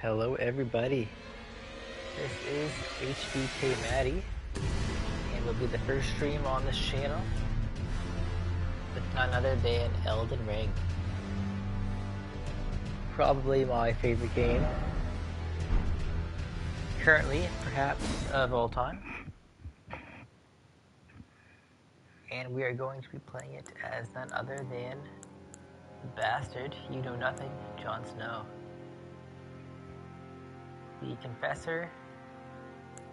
Hello everybody, this is HBK Maddie, and will be the first stream on this channel with none other than Elden Ring. Probably my favorite game, currently, perhaps, of all time. And we are going to be playing it as none other than Bastard You Know Nothing, Jon Snow. The Confessor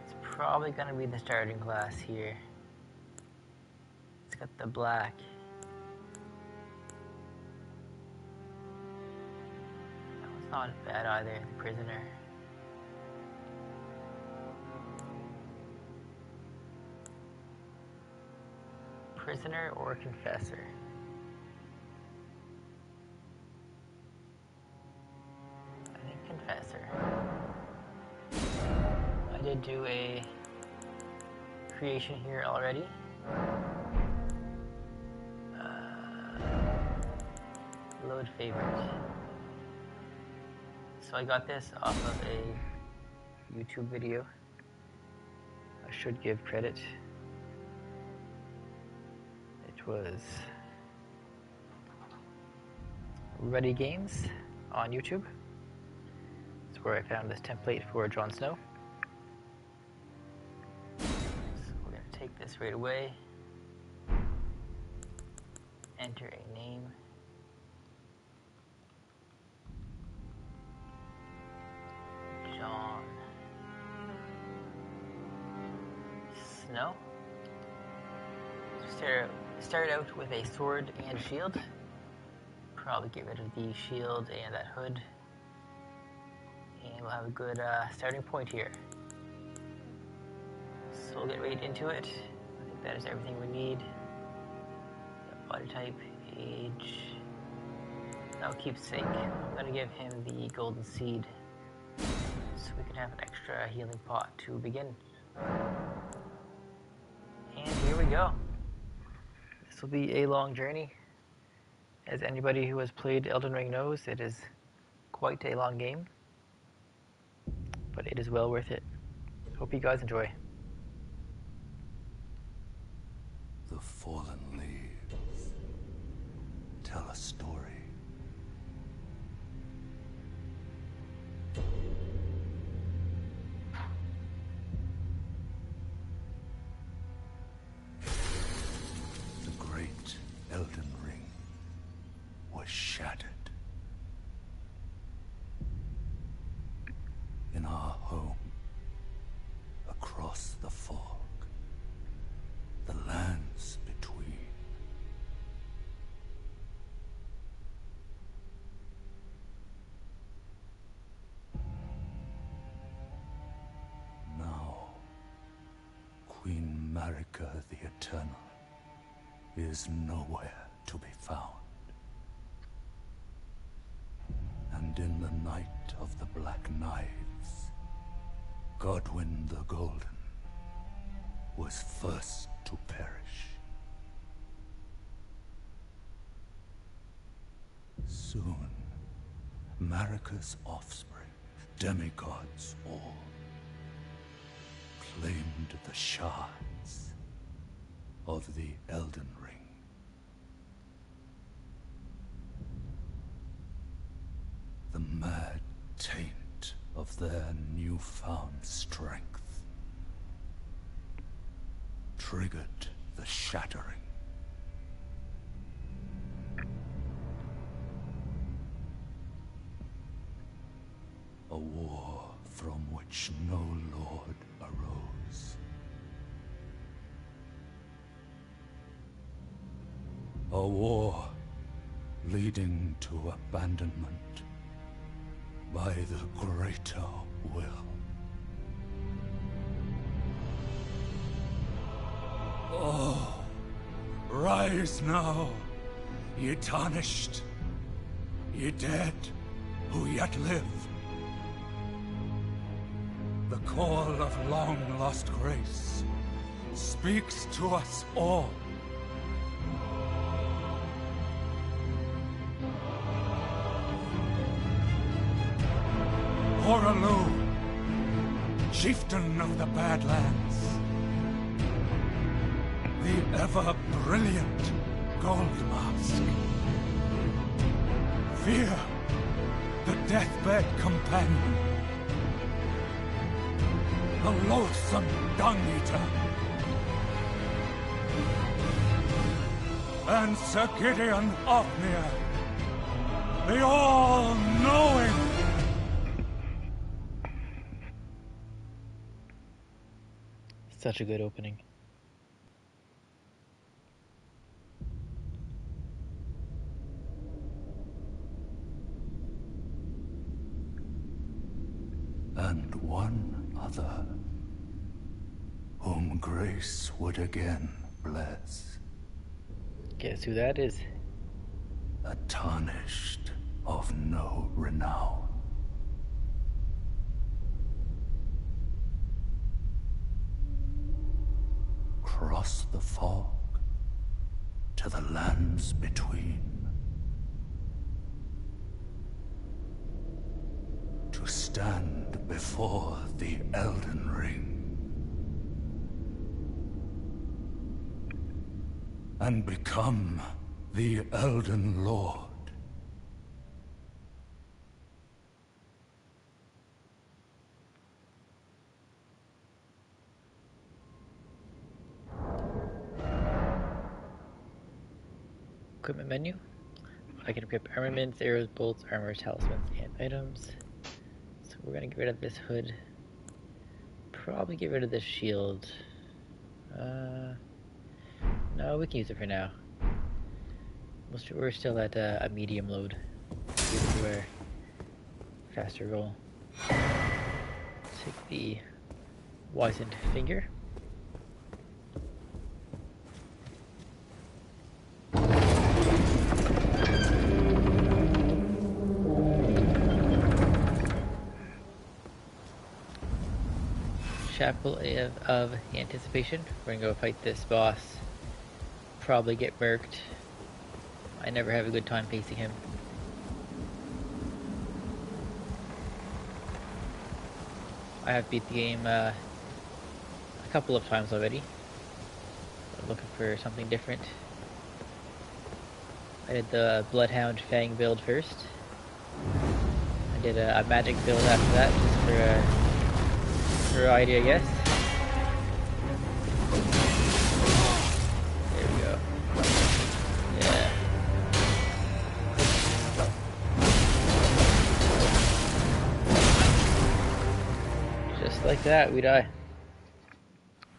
is probably going to be the starting class here. It's got the black. That one's not bad either, the Prisoner. Prisoner or Confessor? I think Confessor. I did do a creation here already. Load favorite. So I got this off of a YouTube video. I should give credit. It was Ready Games on YouTube. That's where I found this template for Jon Snow. So we're going to take this right away. Enter a name. Jon Snow. Start out with a sword and shield. Probably get rid of the shield and that hood. And we'll have a good starting point here. So we'll get right into it. I think that is everything we need. Body type, age. That'll keep sake. I'm going to give him the golden seed so we can have an extra healing pot to begin. And here we go. This will be a long journey. As anybody who has played Elden Ring knows, it is quite a long game, but it is well worth it. Hope you guys enjoy. The fallen leaves tell a story. The great Elden Ring was shattered. In our home, across the fog, the lands between. Now, Queen Marika the Eternal is nowhere to be found. And in the night of the Black Knives, Godwyn the Golden was first to perish. Soon, Marika's offspring, demigods all, claimed the shards of the Elden Ring. The mad taint of their newfound strength triggered the shattering. A war from which no lord arose. A war leading to abandonment by the greater will. Oh, rise now, ye tarnished, ye dead who yet live. The call of long-lost grace speaks to us all. Horalu, chieftain of the Badlands. The ever-brilliant Gold Mask. Fear, the deathbed companion. The loathsome dung-eater. And Sir Gideon Othmere, the all-knowing. Such a good opening. And one other, whom grace would again bless. Guess who that is? A tarnished of no renown. Cross the fog to the lands between. To stand before the Elden Ring. And become the Elden Lord. Equipment menu. I can equip armaments, arrows, bolts, armor, talismans, and items. So we're gonna get rid of this hood. Probably get rid of this shield. No, we can use it for now. We're still at a medium load. Give it to our faster roll. Take the wizened finger. Chapel of Anticipation. We're gonna go fight this boss. Probably get murked. I never have a good time facing him. I have beat the game a couple of times already. I'm looking for something different. I did the Bloodhound Fang build first. I did a magic build after that, just for a variety, I guess. There we go. Yeah. Just like that, we die.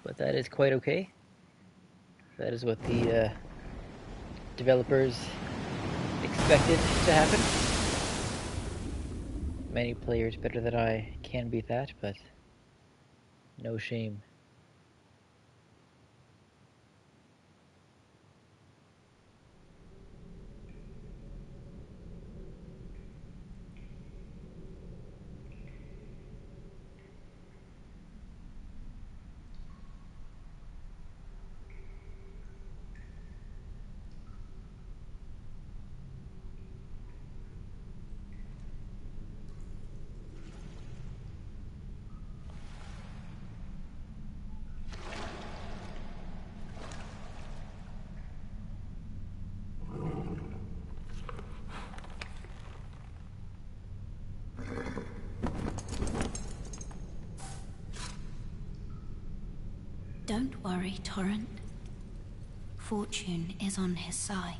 But that is quite okay. That is what the developers expected to happen. Many players better than I can beat that, but no shame. Don't worry, Torrent. Fortune is on his side.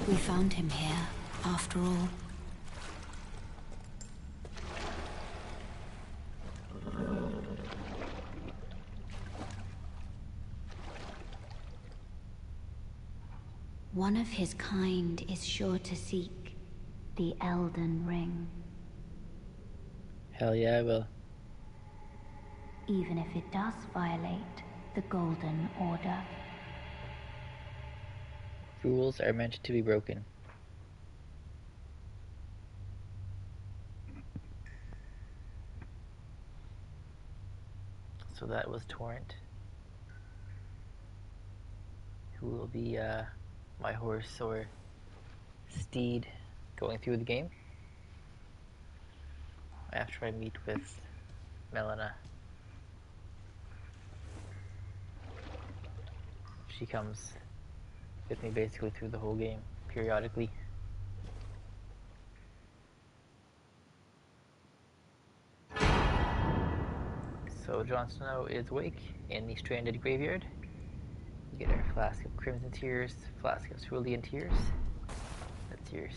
We found him here, after all. One of his kind is sure to seek the Elden Ring. Hell yeah, I will. Even if it does violate the Golden Order. Rules are meant to be broken. So that was Torrent, who will be my horse or steed going through the game. after I meet with Melina. She comes with me basically through the whole game, periodically. So Jon Snow is awake in the stranded graveyard. We get our flask of Crimson Tears, flask of Cerulean Tears. That's your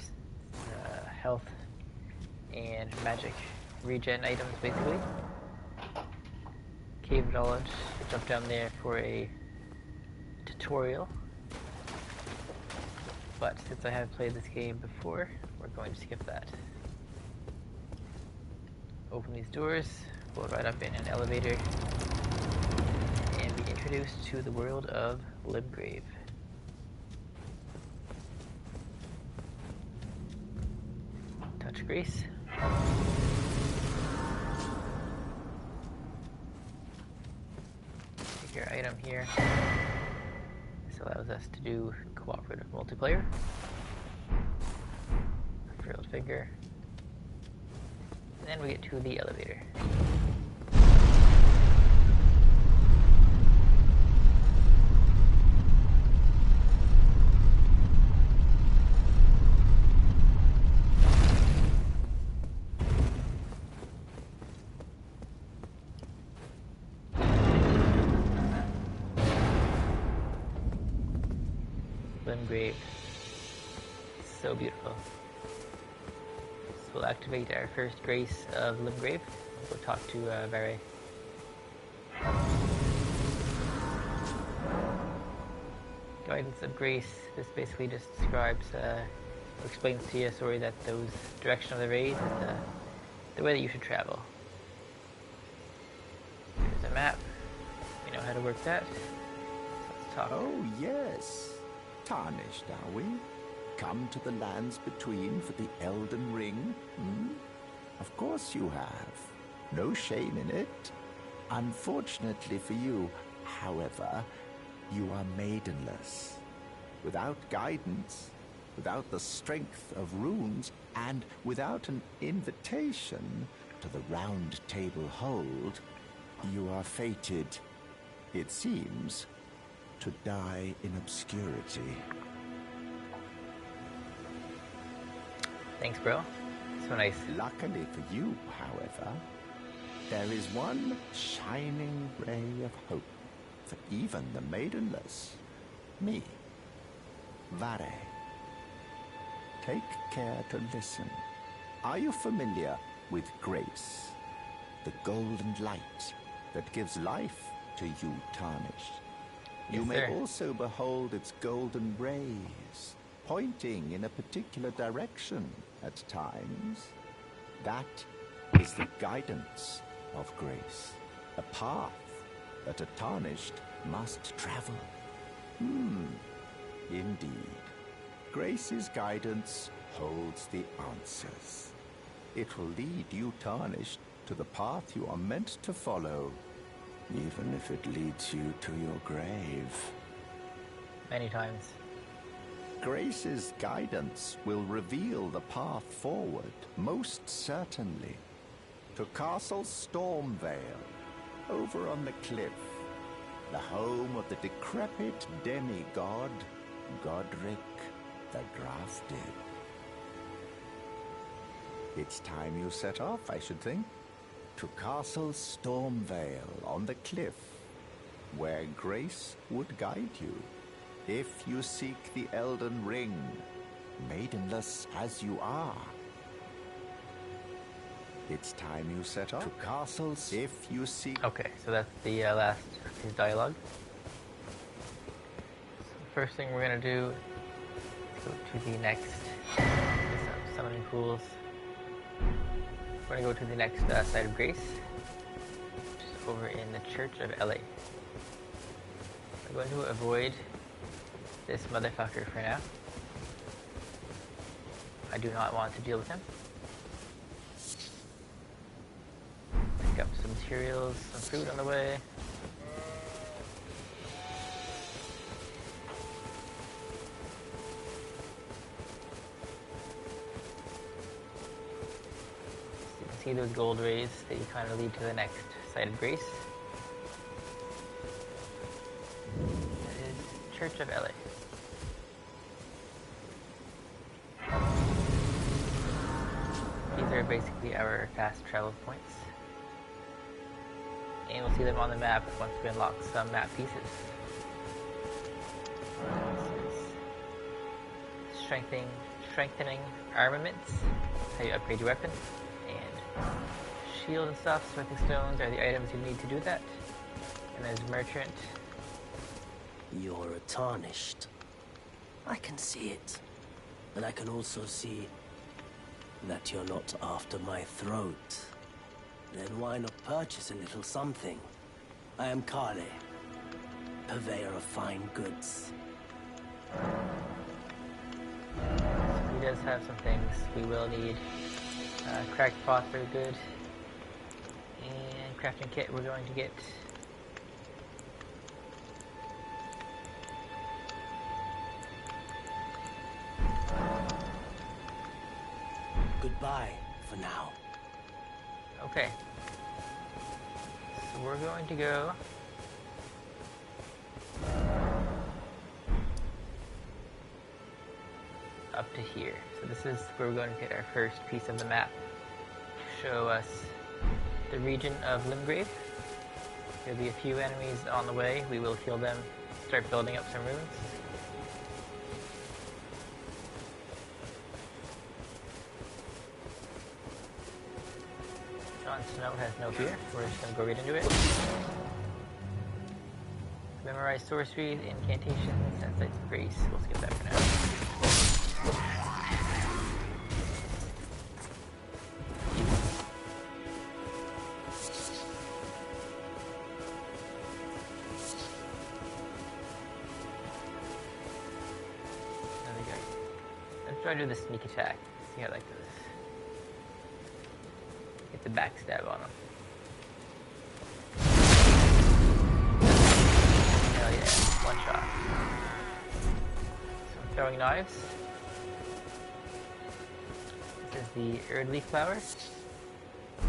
health and magic regen items, basically. Cave of Knowledge. Jump down there for a tutorial. But since I have played this game before, we're going to skip that. Open these doors, we'll ride up in an elevator, and be introduced to the world of Limgrave. Touch Grace. Take your item here. This allows us to do cooperative multiplayer. Frilled Figure. And then we get to the elevator. Limgrave. So beautiful. So we'll activate our first grace of Limgrave. We'll go talk to Varre. Guidance of Grace. This basically just describes, explains to you, sorry, that those direction of the rays is the way that you should travel. There's a map. We know how to work that. So let's talk. Oh, yes. Tarnished, are we? Come to the lands between for the Elden Ring? Of course you have. No shame in it. Unfortunately for you, however, you are maidenless. Without guidance, without the strength of runes, and without an invitation to the Round Table Hold, you are fated, it seems, to die in obscurity. Thanks, bro. So nice. Luckily for you, however, there is one shining ray of hope for even the maidenless. Me, Varre. Take care to listen. Are you familiar with grace? The golden light that gives life to you, Tarnished. You Yes, may sir. also behold its golden rays, pointing in a particular direction at times. That is the guidance of grace, a path that a Tarnished must travel. Indeed. Grace's guidance holds the answers. It will lead you, Tarnished, to the path you are meant to follow, even if it leads you to your grave. Many times. Grace's guidance will reveal the path forward, most certainly, to Castle Stormvale, over on the cliff, the home of the decrepit demigod, Godric the Drafted. It's time you set off, I should think, to Castle Stormvale on the cliff, where Grace would guide you. If you seek the Elden Ring, maidenless as you are. It's time you set off to castles if you seek... Okay, so that's the last of his dialogue. So the first thing we're going to do is go to the next summoning pools. We're going to go to the next side of Grace, which is over in the Church of LA. We're going to avoid this motherfucker for now. I do not want to deal with him. Pick up some materials, some fruit on the way. see those gold rays, they kind of lead to the next site of grace. That is Church of Elden. These are basically our fast travel points. And we'll see them on the map once we unlock some map pieces. This is strengthening armaments, how you upgrade your weapon, and shield and stuff. Smithing stones are the items you need to do that. And there's merchant. You're a tarnished. I can see it. And I can also see that you're not after my throat. Then why not purchase a little something? I am Kale, purveyor of fine goods. He does have some things we will need. Cracked pots are good. And crafting kit we're going to get. Goodbye for now. Okay. So we're going to go up to here. So this is where we're going to get our first piece of the map. Show us the region of Limgrave. There'll be a few enemies on the way. We will kill them, start building up some ruins. Jon Snow has no fear. We're just going to go right into it. Memorize sorceries, incantations, and sites of grace. We'll skip that for now. There we go. Let's try to do the sneak attack. See how I like this. Get the backstab on him. Hell yeah, one shot. So I'm throwing knives. This is the Erd Leaf Flower.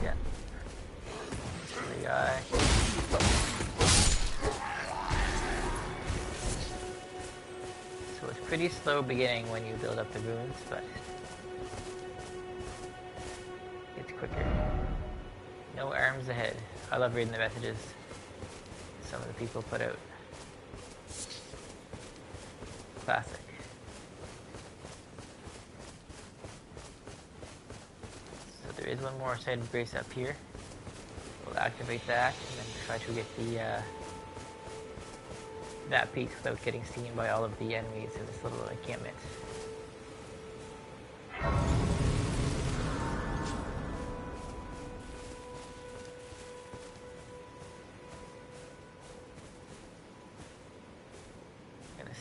Yeah. The guy. So it's pretty slow beginning when you build up the runes, but it's quicker. No arms ahead. I love reading the messages some of the people put out. Classic. So there is one more side of grace up here. We'll activate that and then try to get the that piece without getting seen by all of the enemies in this little encampment.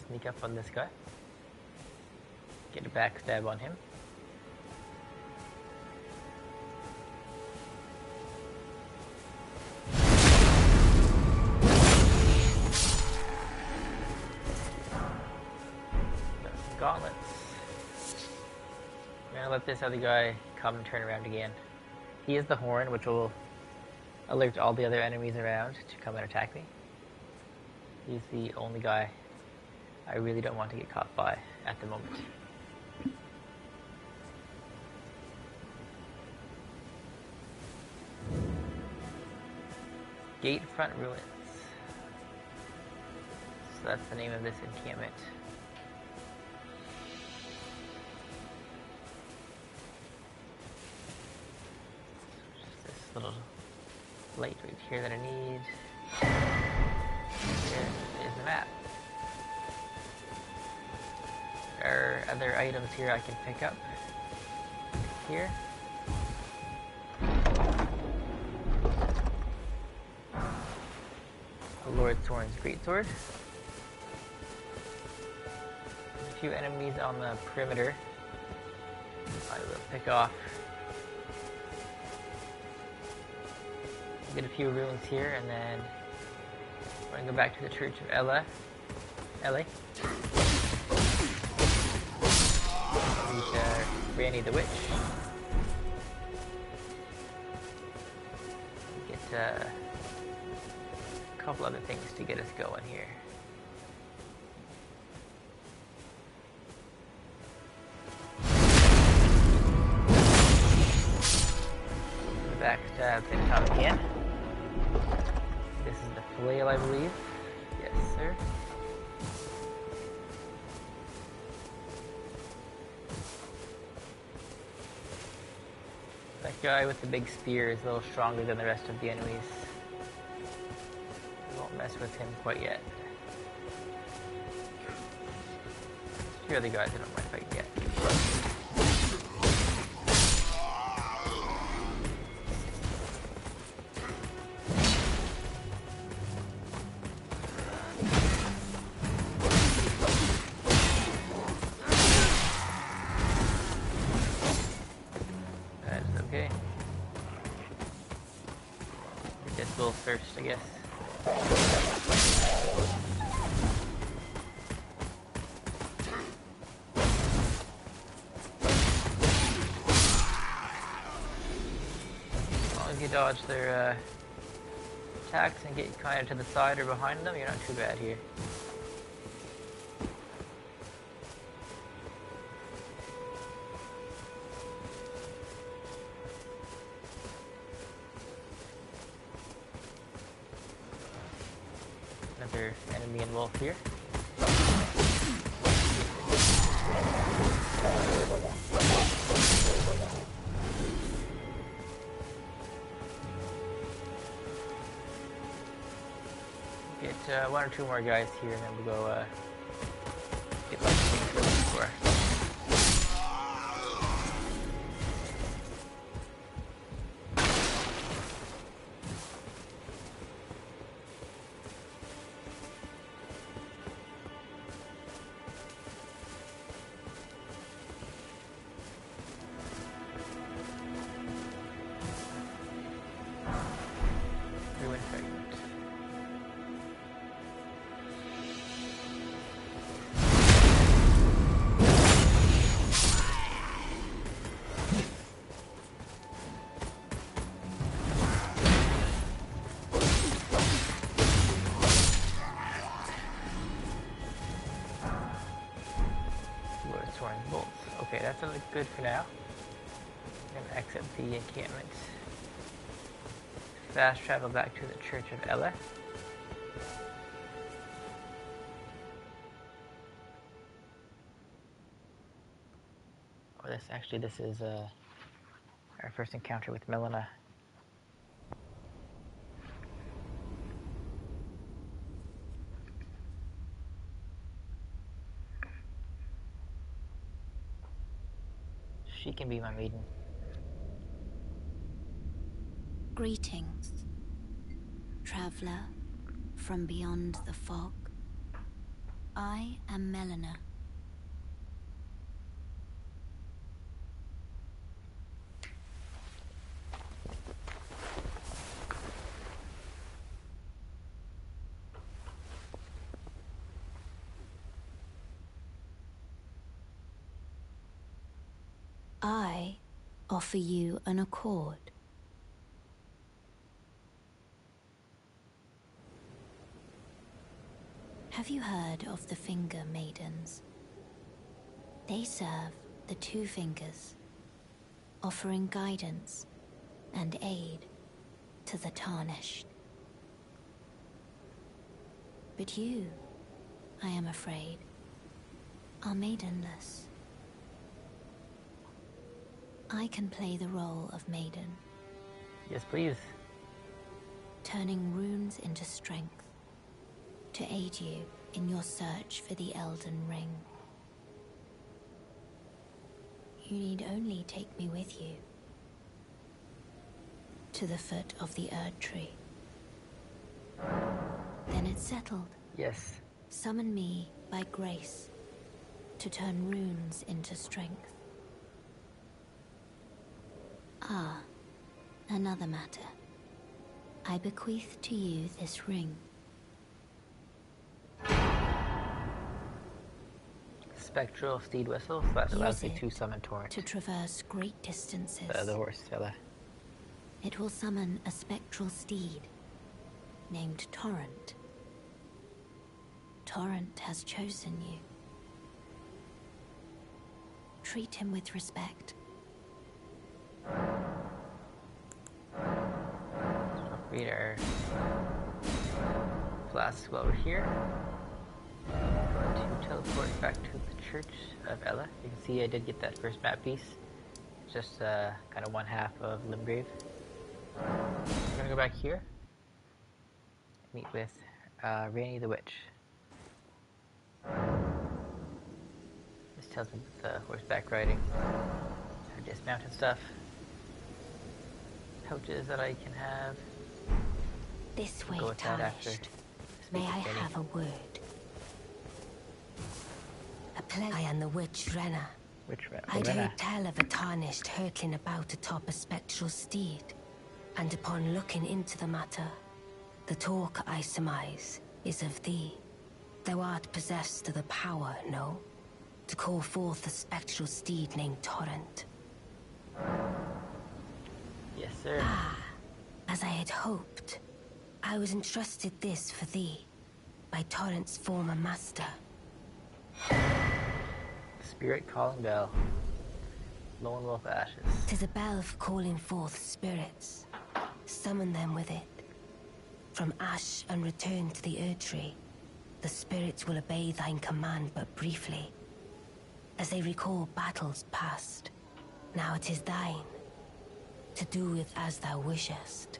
Sneak up on this guy. Get a backstab on him. Got some gauntlets. I'm gonna let this other guy come and turn around again. He is the horn, which will alert all the other enemies around to come and attack me. He's the only guy I really don't want to get caught by at the moment. Gatefront Ruins. So that's the name of this encampment. Just this little light right here that I need. There is the map. There are other items here I can pick up. Here. The Lord Thorn's greatsword. A few enemies on the perimeter. I will pick off. Get a few ruins here, and then we're gonna go back to the Church of Elden. Randy the Witch. a couple other things to get us going here. Backstab hit top again. This is the flail, I believe. Yes, sir. That guy with the big spear is a little stronger than the rest of the enemies. We won't mess with him quite yet. The other guys I don't mind fighting yet. First, I guess. As long as you dodge their attacks and get kind of to the side or behind them, you're not too bad here. Another enemy and wolf here. Get one or two more guys here, and then we'll go get like things we're looking for. Okay, that's good for now. I'm gonna exit the encampment. Fast travel back to the Church of Ella. Oh, this is our first encounter with Melina. She can be my maiden. Greetings, traveler from beyond the fog. I am Melina. I offer you an accord. Have you heard of the Finger Maidens? They serve the Two Fingers, offering guidance and aid to the Tarnished. But you, I am afraid, are maidenless. I can play the role of maiden. Yes, please. Turning runes into strength to aid you in your search for the Elden Ring. You need only take me with you to the foot of the Erd Tree. Then it's settled. Yes. Summon me by grace to turn runes into strength. Ah, another matter. I bequeath to you this ring. Spectral steed whistle, so that allows me to summon torrent. To traverse great distances. The horse fella. It will summon a spectral steed named Torrent. Torrent has chosen you. Treat him with respect. Upgrade our flasks while we're here. Going to teleport back to the Church of Ella. You can see I did get that first map piece. Just kind of one half of Limgrave. We're gonna go back here. Meet with Rainy the Witch. This tells me the horseback riding. Or dismounted stuff. Pouches that I can have. This way, Go with that after. Tarnished. May I have a word? I am the Witch Renna. I'd heard tell of a Tarnished hurtling about atop a spectral steed, and upon looking into the matter, the talk I surmise is of thee. Thou art possessed of the power, no? To call forth a spectral steed named Torrent. Yes, sir. Ah, as I had hoped. I was entrusted this for thee, by Torrent's former master. Spirit calling bell. Lone wolf ashes. 'Tis a bell for calling forth spirits. Summon them with it. From ash and return to the Erdtree, the spirits will obey thine command but briefly, as they recall battles past. Now it is thine, to do with as thou wishest.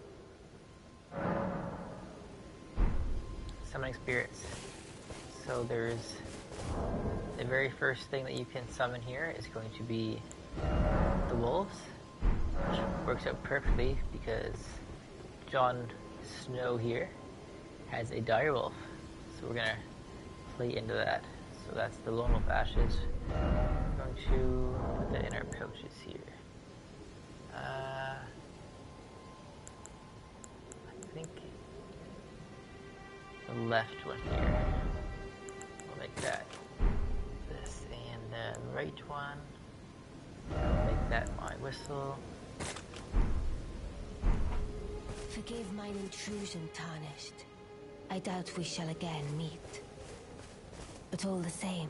Summoning spirits. So there's the very first thing that you can summon here is going to be the wolves, which works out perfectly because Jon Snow here has a direwolf, so we're gonna play into that. So that's the lone wolf ashes. We're going to put that in our pouches here. I think the left one here. We'll make that this, and the right one. I'll make that my whistle. Forgive mine intrusion, Tarnished. I doubt we shall again meet. But all the same,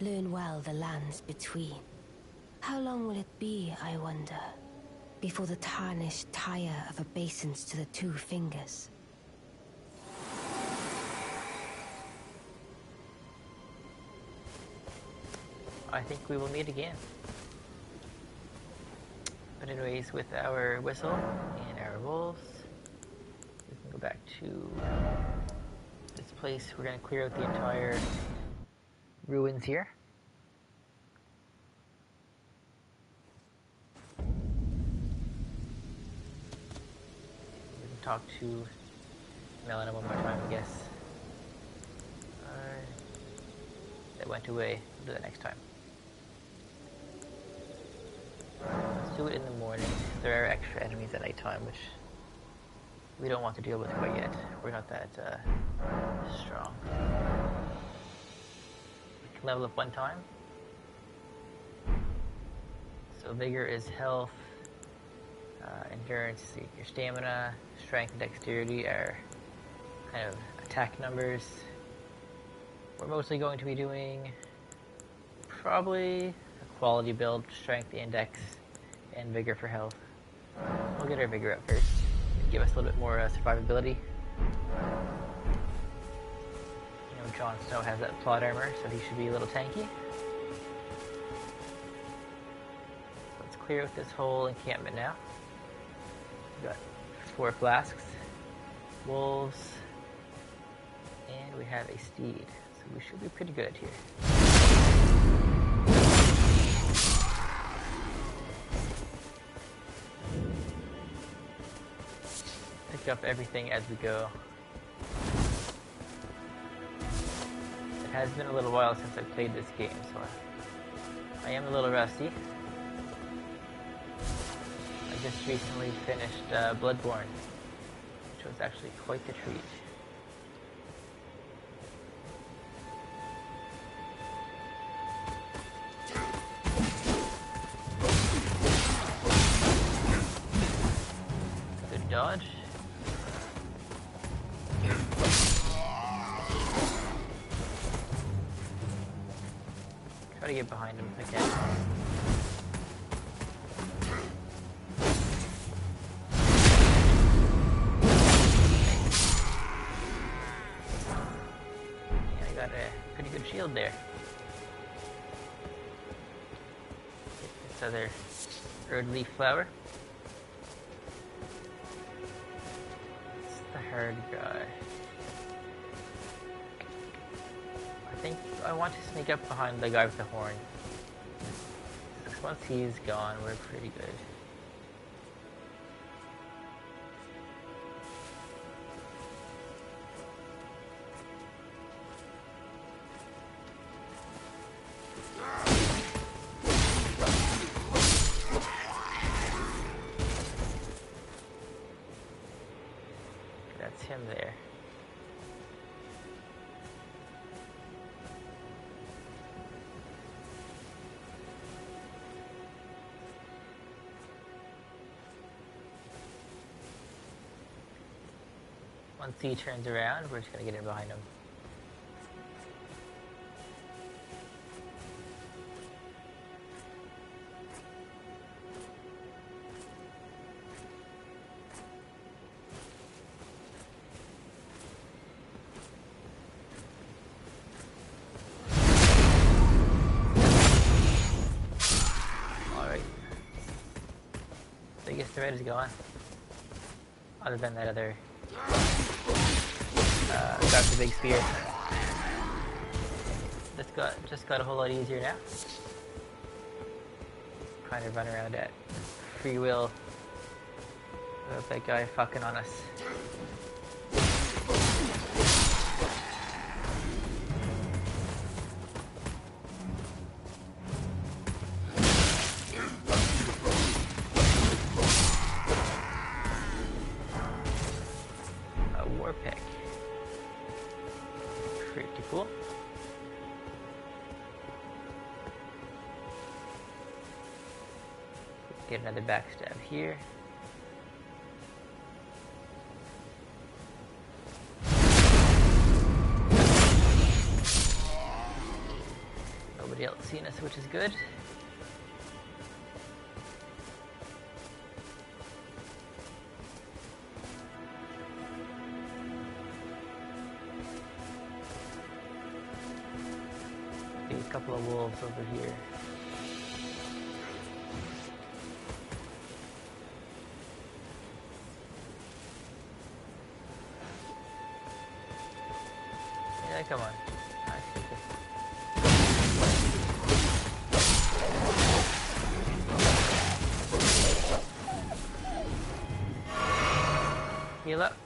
learn well the lands between. How long will it be, I wonder, before the Tarnished tire of obeisance to the two fingers? I think we will meet again. But anyways, with our whistle and our wolves, we can go back to this place. We're going to clear out the entire ruins here. We can talk to Melina one more time, I guess. That went away. We'll do that next time. Let's do it in the morning. There are extra enemies at nighttime, which we don't want to deal with quite yet. We're not that strong. We can level up one time. So vigor is health, endurance, your stamina, strength, and dexterity are kind of attack numbers. We're mostly going to be doing probably a quality build, strength and dex, and vigor for health. We'll get our vigor up first. Give us a little bit more survivability. You know, Jon Snow has that plot armor, so he should be a little tanky. Let's clear out this whole encampment now. We've got 4 flasks, wolves, and we have a steed. So we should be pretty good here. Pick up everything as we go. It has been a little while since I played this game, so I am a little rusty. I just recently finished Bloodborne, which was actually quite the treat. Okay. Yeah, I got a pretty good shield there. Get this other Erd leaf flower. It's the hard guy. I think I want to sneak up behind the guy with the horn. Once he's gone, we're pretty good. That's him there. Once he turns around, we're just gonna get in behind him. Alright. Biggest threat is gone. Other than that other got the big spear. This just got a whole lot easier now. Kind of run around at free will without that guy fucking on us. A war pick. Pretty cool. Get another backstab here. Nobody else seen us, which is good. A couple of wolves over here. Yeah, come on. Nice. Heal up.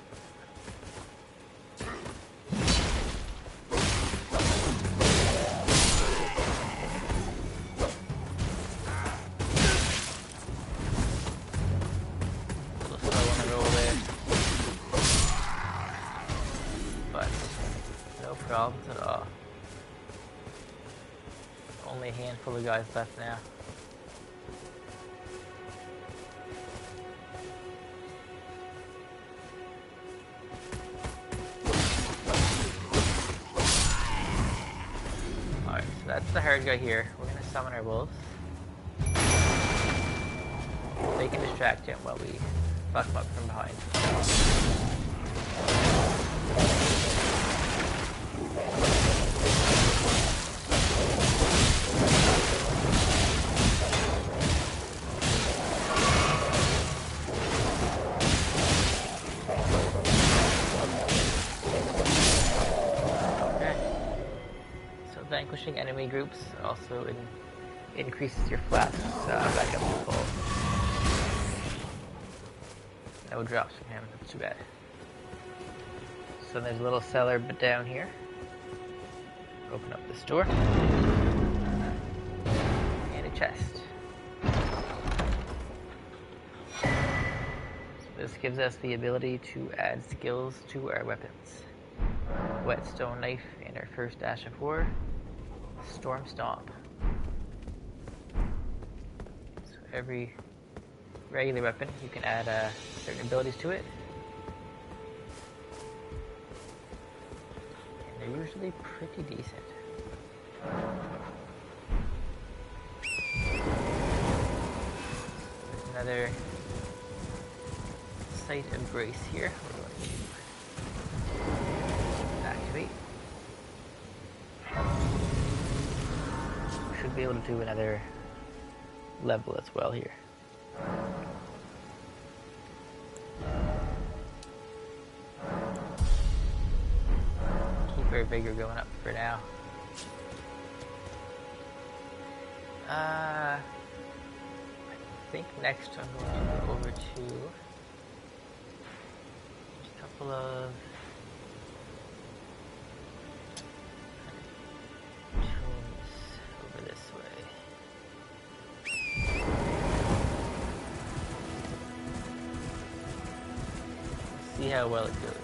Problems at all. Only a handful of guys left now. Alright, so that's the hard guy here. We're gonna summon our wolves. They can distract him while we fuck him up from behind. Vanquishing enemy groups also increases your flasks back up to full. No drops from him, that's too bad. So there's a little cellar down here. Open up this door. And a chest. So this gives us the ability to add skills to our weapons. Whetstone knife and our first Ash of War. Storm Stomp. So every regular weapon, you can add certain abilities to it. And they're usually pretty decent. another Site of Grace here. We're going to activate. We should be able to do another level as well here. Keep our vigor going up for now. I think next I'm going to go over to just a couple of tombs over this way. See how well it goes.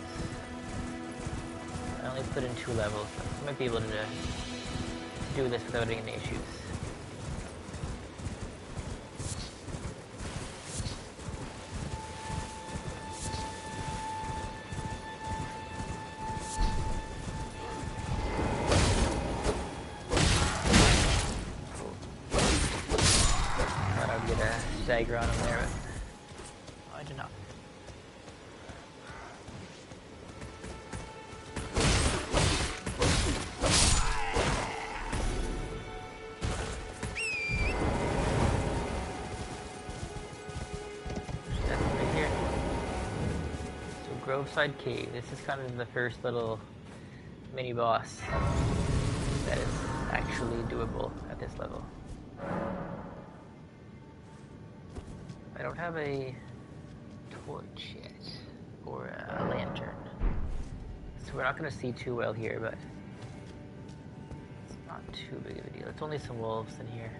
I only put in 2 levels, so I might be able to do this without any issues. Thought I'd get a stagger on him there, but I did not. Groveside Cave. This is kind of the first little mini boss that is actually doable at this level. I don't have a torch yet, or a lantern, so we're not going to see too well here, but it's not too big of a deal. It's only some wolves in here.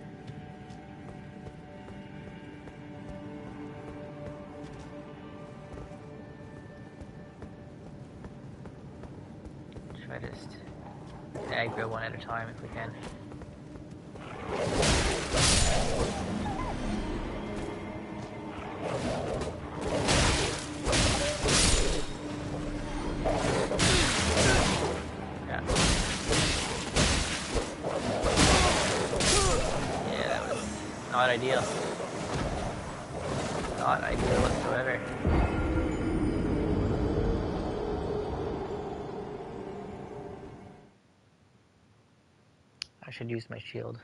Just aggro one at a time if we can. Yeah, that was not ideal. Not ideal whatsoever. I should use my shield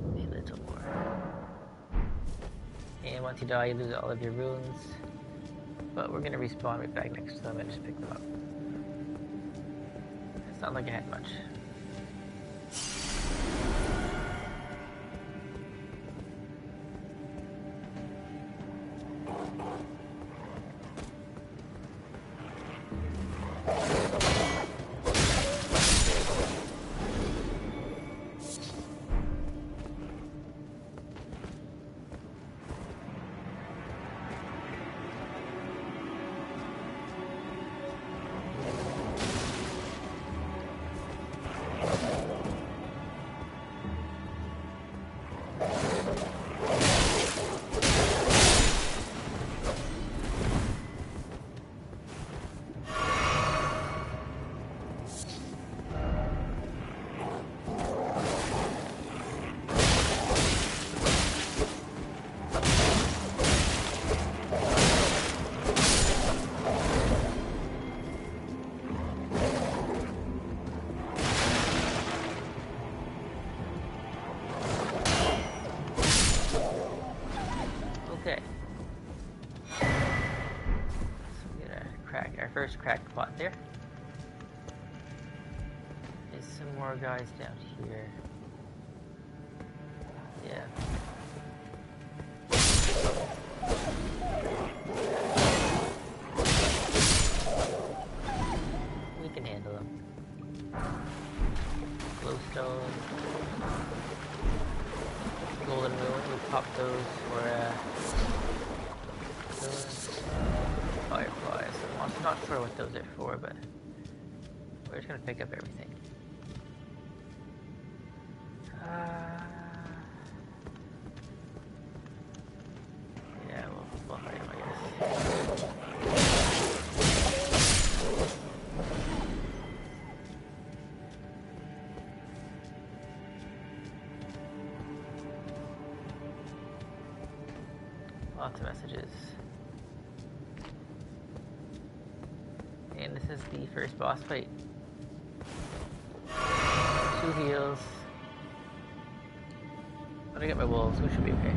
a little more. And once you die, you lose all of your runes. But we're gonna respawn right back next to them and just pick them up. It's not like I had much. First cracked pot there. There's some more guys down here. Yeah. We can handle them. Glowstone. Golden moon. We pop those for fireflies. I'm not sure what those are for, but we're just gonna pick up everything. Yeah, we'll fight him, I guess. Lots of messages. And this is the first boss fight. 2 heals. But I get my wolves, we should be okay.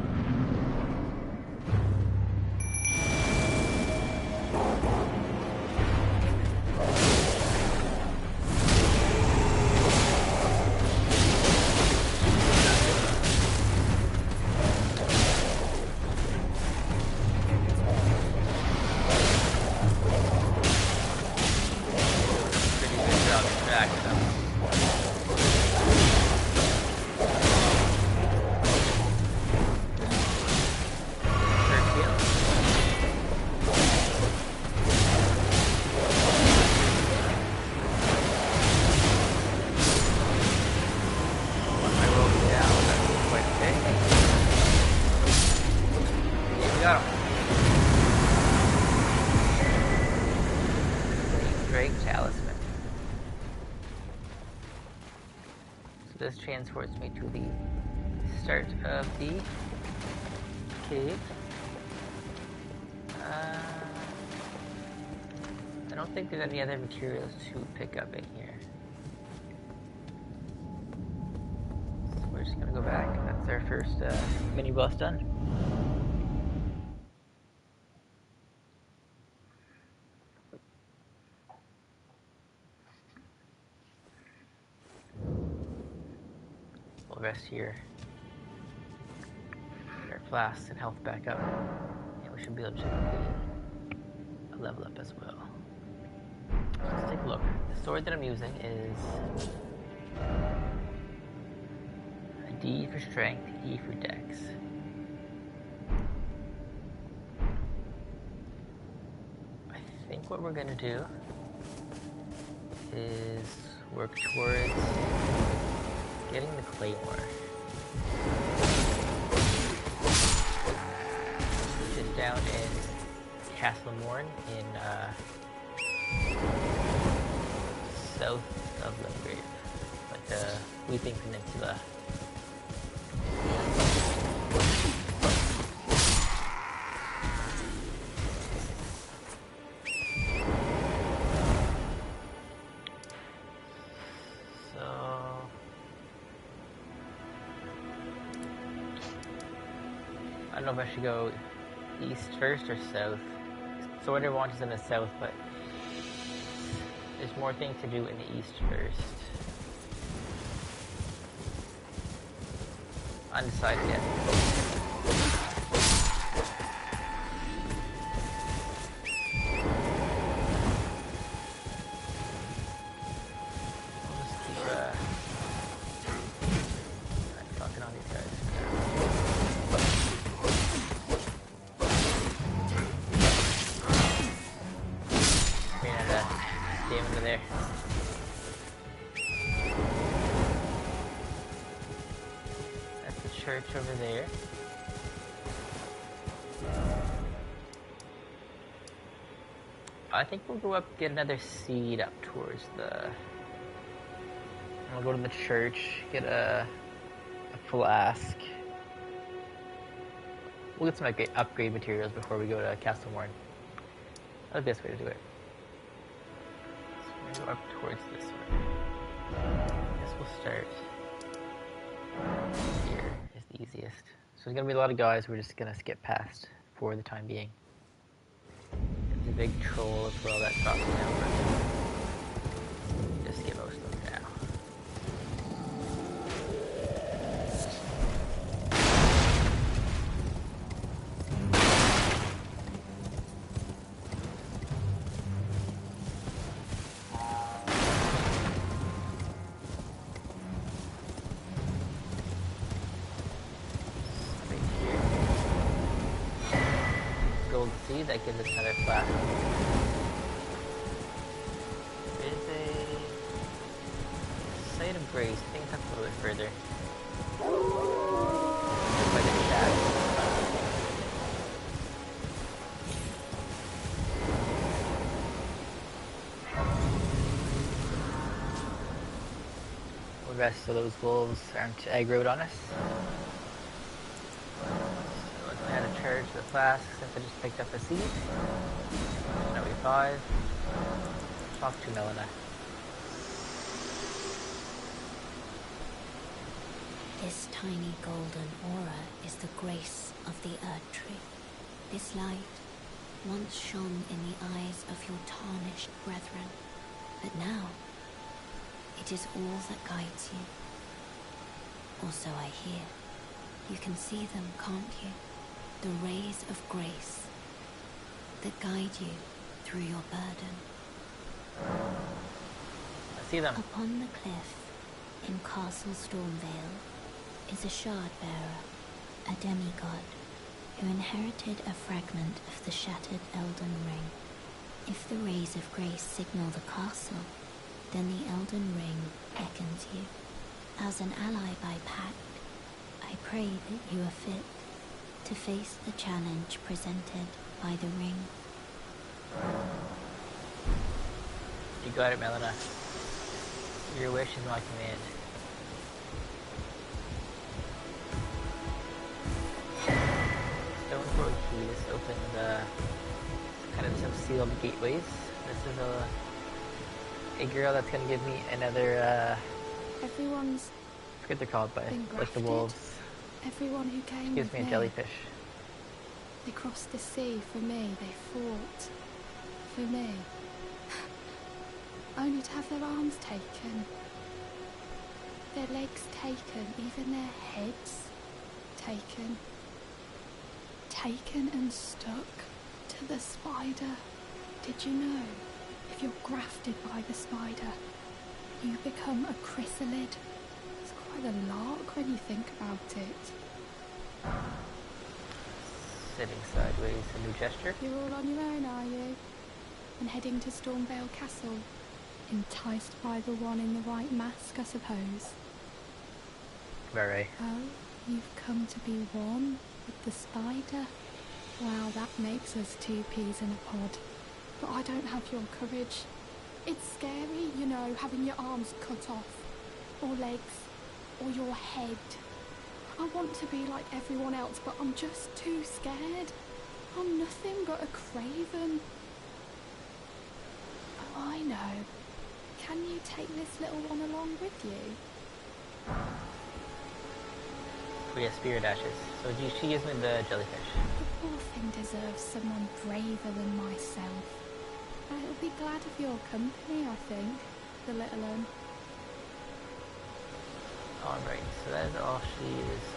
Got him. Limgrave Talisman. So this transports me to the start of the cave. I don't think there's any other materials to pick up in here. So we're just gonna go back. That's our first mini boss done. We'll rest here. Get our flasks and health back up. And we should be able to quickly level up as well. So let's take a look. The sword that I'm using is a D for strength, E for dex. I think what we're gonna do is work towards getting the claymore, which is down in Castle Morn in south of Limgrave, like the Weeping Peninsula. I don't know if I should go east first or south. Sword I want is in the south, but there's more things to do in the east first. Undecided yet. I'll just keep fucking on these guys. Stamina there. That's the church over there. I think we'll go up, get another seed up towards the... We'll go to the church, get a flask. We'll get some upgrade materials before we go to Castle Morn. That's the best way to do it. Go up towards this way. I guess we'll start here is the easiest. So there's gonna be a lot of guys we're just gonna skip past for the time being. There's a big troll as well that drops down. Just skip most of them now. That gives us another flask. There's a site of grace. I think that's a little bit further. By the shadow. The rest of those wolves aren't aggroed on us. So let's I had to charge the flask since I just picked up a seed. So now we have 5. Talk to Melina. This tiny golden aura is the grace of the Earth Tree. This light once shone in the eyes of your tarnished brethren, but now it is all that guides you. Or so I hear. You can see them, can't you? The rays of grace that guide you through your burden. I see them. Upon the cliff in Castle Stormvale is a shard bearer, a demigod, who inherited a fragment of the shattered Elden Ring. If the rays of grace signal the castle, then the Elden Ring beckons you. As an ally by pact, I pray that you are fit to face the challenge presented by the ring. You got it, Melina. Your wish is my command. Stone throw keys open the kind of some sealed gateways. This is a girl that's gonna give me another Everyone's I forget they're called, but been like the grafted. wolves. Everyone who came She gives with me a jellyfish. They crossed the sea for me. They fought for me. Only to have their arms taken. Their legs taken. Even their heads taken. Taken and stuck to the spider. Did you know? If you're grafted by the spider, you become a chrysalid. It's quite a lark when you think about it. Sitting sideways, a new gesture. You're all on your own, are you? And heading to Stormvale Castle? Enticed by the one in the white mask, I suppose. Very. Oh, you've come to be one with the spider? Wow, that makes us 2 peas in a pod. But I don't have your courage. It's scary, you know, having your arms cut off. Or legs. Or your head. I want to be like everyone else, but I'm just too scared. I'm nothing but a craven. Oh, I know. Can you take this little one along with you? We have spirit ashes. So she gives me the jellyfish. The poor thing deserves someone braver than myself. It'll be glad of your company, I think, the little one. Alright, so that is all she is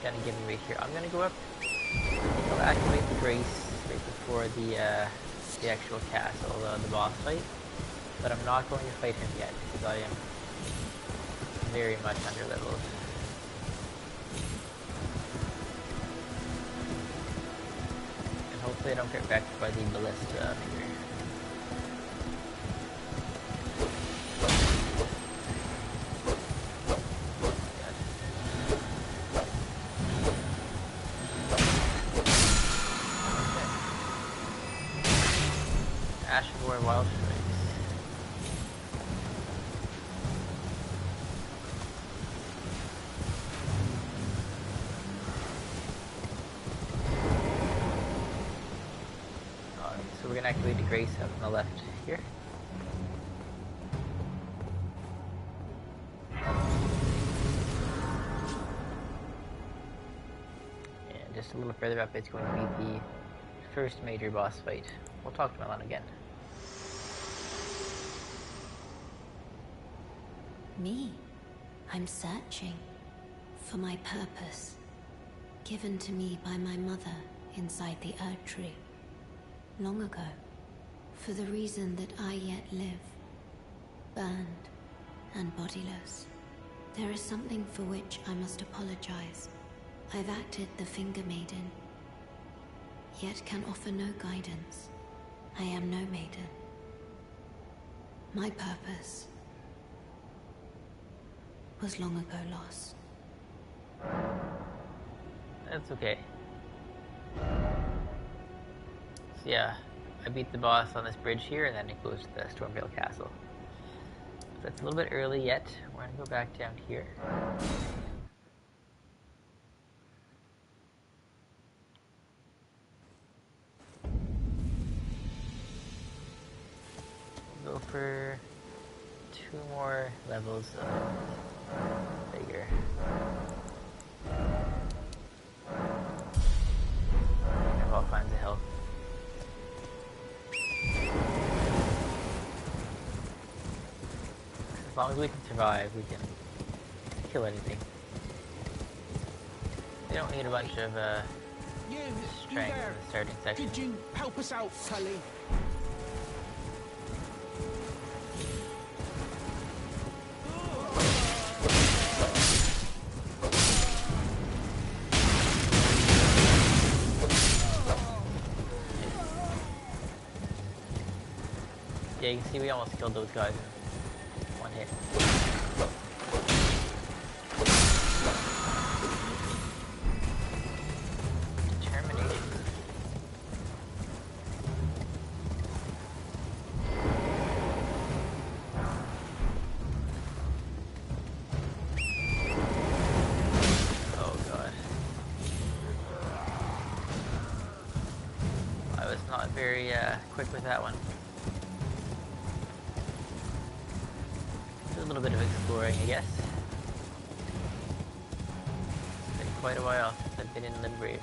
gonna give me right here. I'm gonna go up. I think I'll activate the grace right before the actual castle, the boss fight. But I'm not going to fight him yet, because I am very much under-leveled. And hopefully I don't get wrecked by the ballista up here. Ashenborn Wild Strikes. Alright, so we're gonna activate the grace up on the left here. And just a little further up, it's going to be the first major boss fight. We'll talk to Milan again. Me? I'm searching for my purpose, given to me by my mother inside the Earth Tree, long ago, for the reason that I yet live, burned and bodiless. There is something for which I must apologize. I've acted the Finger Maiden, yet can offer no guidance. I am no maiden. My purpose was long ago lost. That's okay. So yeah, I beat the boss on this bridge here, and then it goes to the Stormvale Castle. So it's a little bit early yet. We're gonna go back down here. for 2 more levels of vigor. I have all kinds of health. As long as we can survive, we can kill anything. We don't need a bunch of strength in the starting section. Could you help us out, Tully? Yeah, you can see we almost killed those guys in 1 hit. Determination. Oh god. I was not very quick with that one. A little bit of exploring, I guess. It's been quite a while since I've been in Limgrave.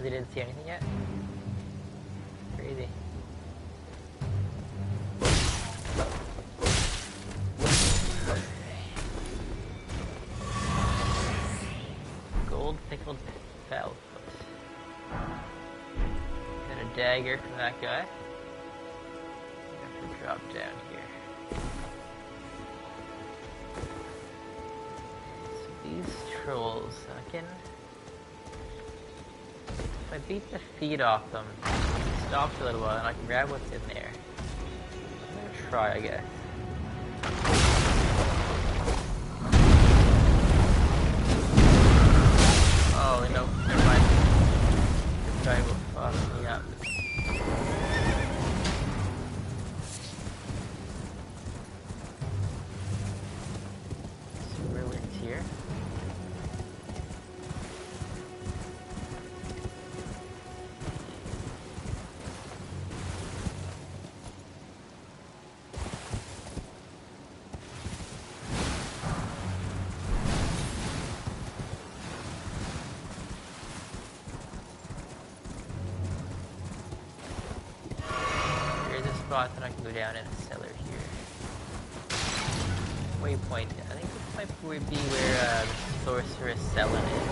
They didn't see anything yet? Crazy. Gold pickled fowl foot. Got a dagger from that guy. I have to drop down here. So these trolls, I can... If I beat the feet off them, stop for a little while, and I can grab what's in there. I'm gonna try, I guess. Oh, no, never mind. This guy will fuck me up. Some ruins here. Spot that I can go down in a cellar here. Waypoint. I think this might be where the sorceress Elden is.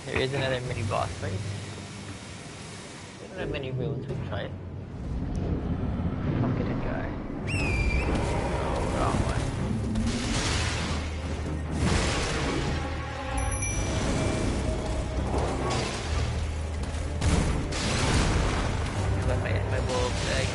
There is another mini boss fight. We don't have many runes, we can try it. Pumpkin guy. Oh, wrong one. My wolf egg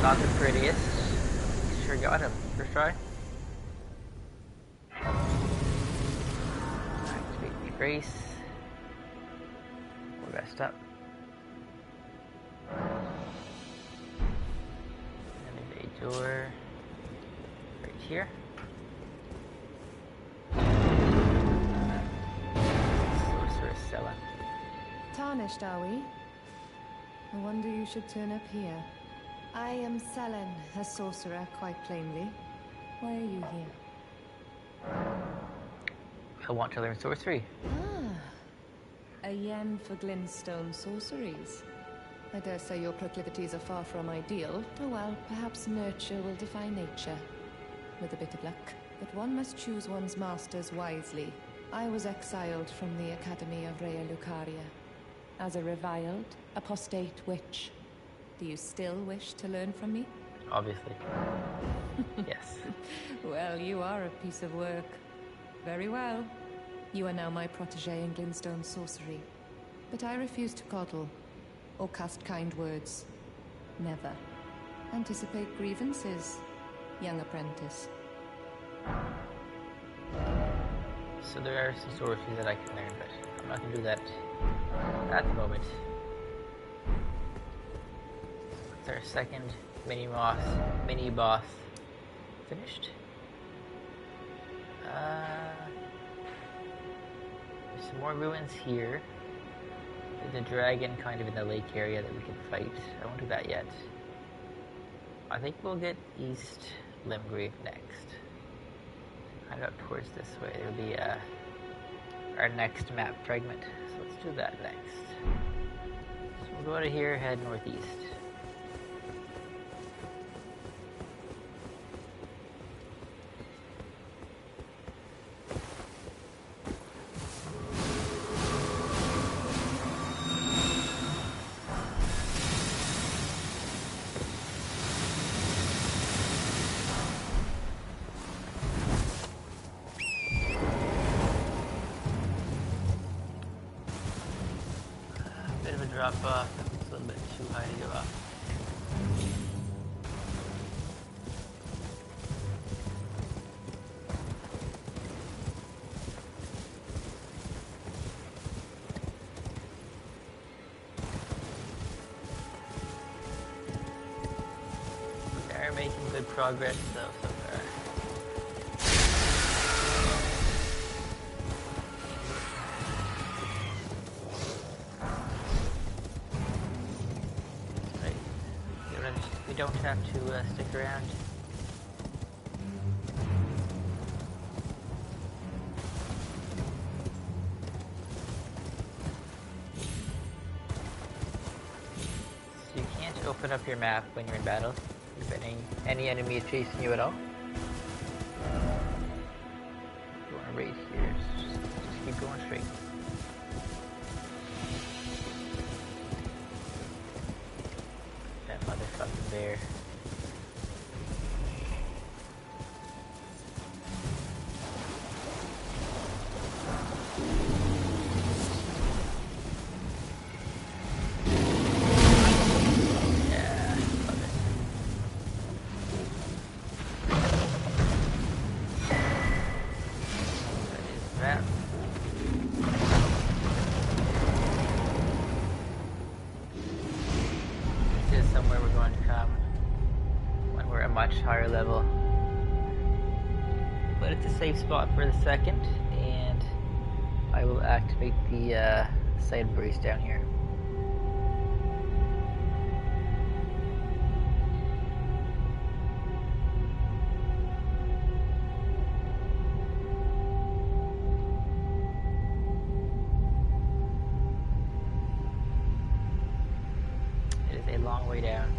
not the prettiest. Sure got him. First try. Activate the grace. We're rest up. And there's a door right here. Sorcerer's cellar. Tarnished, are we? No wonder you should turn up here. I am Selen, a sorcerer, quite plainly. Why are you here? I want to learn sorcery. Ah, a yen for glintstone sorceries. I dare say your proclivities are far from ideal. Oh well, perhaps nurture will defy nature. With a bit of luck. But one must choose one's masters wisely. I was exiled from the Academy of Rea Lucaria as a reviled, apostate witch. Do you still wish to learn from me? Obviously. Yes. Well, you are a piece of work. Very well. You are now my protege in glintstone sorcery. But I refuse to coddle or cast kind words. Never. Anticipate grievances, young apprentice. So there are some sorceries that I can learn, but I'm not going to do that at the moment. It's our second mini-boss finished. There's some more ruins here. There's a dragon kind of in the lake area that we can fight. I won't do that yet. I think we'll get East Limgrave next. Kind of up towards this way. There'll be our next map fragment. So let's do that next. So we'll go out of here, head northeast. Drop off. It's a little bit too high to go up. They're making good progress though so far. Don't have to stick around. So you can't open up your map when you're in battle, if any enemy is chasing you at all. Going right here, just keep going straight. Motherfucking bear. Yeah, love it. That is that. This is somewhere we're going to come when we're a much higher level. But it's a safe spot for the second, and I will activate the side brace down here. It is a long way down.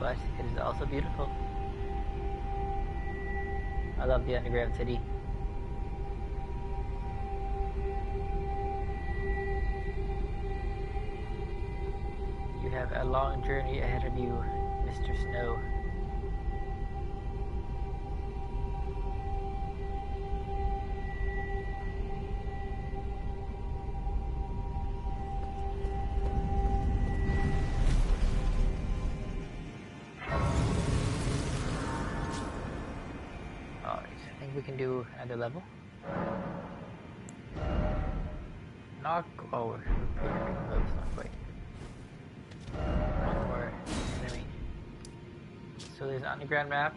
But it is also beautiful. I love the underground city. You have a long journey ahead of you, Mr. Snow. We can do another level. Oh, we're pretty freaking close, not quite. One more enemy. So there's an underground map.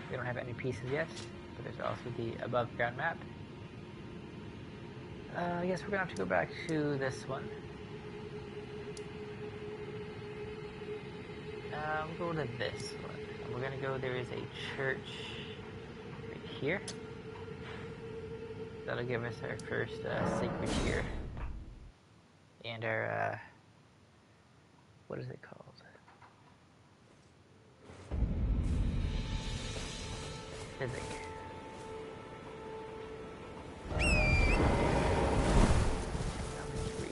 We don't have any pieces yet, but there's also the above ground map. I guess we're gonna have to go back to this one. We'll go to this one. We're gonna go, there is a church right here. That'll give us our first sacred tier. And our, what is it called? Physic. Number 3.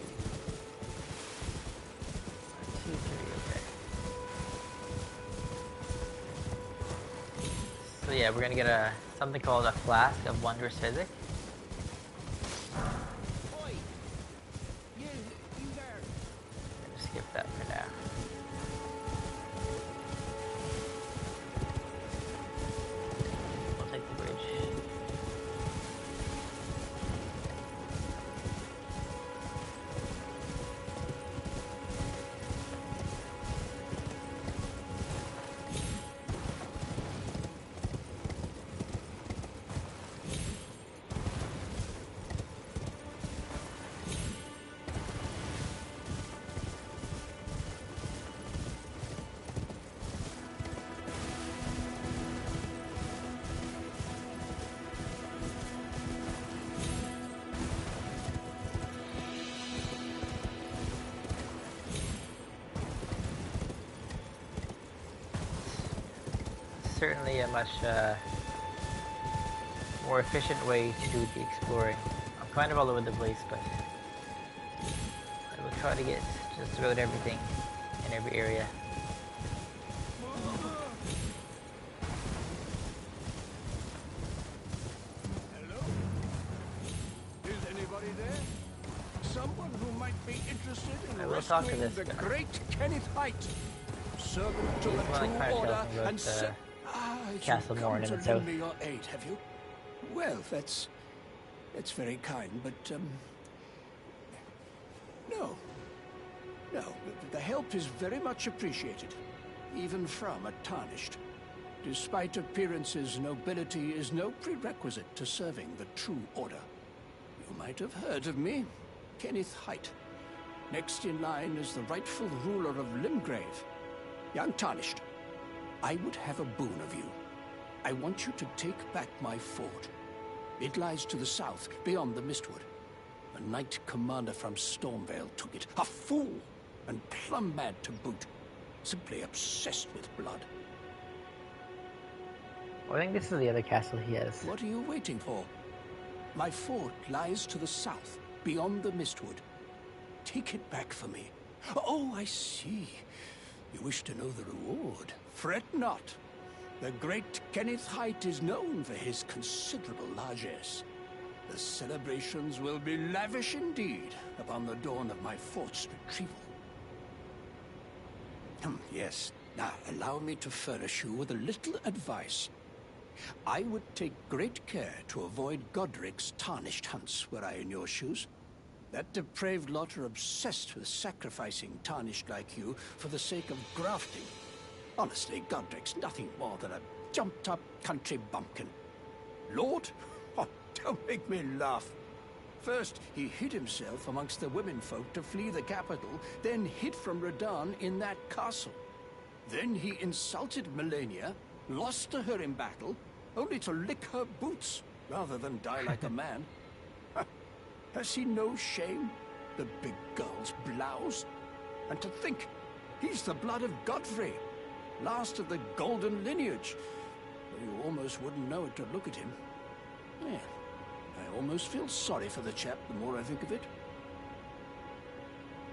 1, 2, 3, okay. So yeah, we're gonna get something called a flask of wondrous physic. Oi! You there. I'm gonna skip that for now. We'll take the bridge. Certainly a much more efficient way to do the exploring. I'm kind of all over the place, but I will try to get just about everything in every area. Hello? Is anybody there? Someone who might be interested in I will talk to rescuing this the guy. great Kenneth Height, servant to He's the one true kind of order, tells me about and Castle you've Morn come in to itself. lend me your aid, have you? Well, that's very kind, but no, the help is very much appreciated, even from a tarnished. Despite appearances, nobility is no prerequisite to serving the true order. You might have heard of me, Kenneth Height. Next in line is the rightful ruler of Limgrave, young tarnished. I would have a boon of you. I want you to take back my fort. It lies to the south, beyond the Mistwood. A knight commander from Stormvale took it. A fool! And plumb mad to boot. Simply obsessed with blood. Well, I think this is the other castle he has. What are you waiting for? My fort lies to the south, beyond the Mistwood. Take it back for me. Oh, I see. You wish to know the reward. Fret not. The great Kenneth Height is known for his considerable largesse. The celebrations will be lavish indeed upon the dawn of my fort's retrieval. Yes, now allow me to furnish you with a little advice. I would take great care to avoid Godric's tarnished hunts were I in your shoes. That depraved lot are obsessed with sacrificing tarnished like you for the sake of grafting. Honestly, Godric's nothing more than a jumped-up country bumpkin. Lord? Oh, don't make me laugh. First, he hid himself amongst the womenfolk to flee the capital, then hid from Radahn in that castle. Then he insulted Melania, lost to her in battle, only to lick her boots, rather than die like a man. Has he no shame? The big girl's blouse? And to think, he's the blood of Godfrey, last of the golden lineage. You almost wouldn't know it to look at him. Yeah, I almost feel sorry for the chap the more I think of it.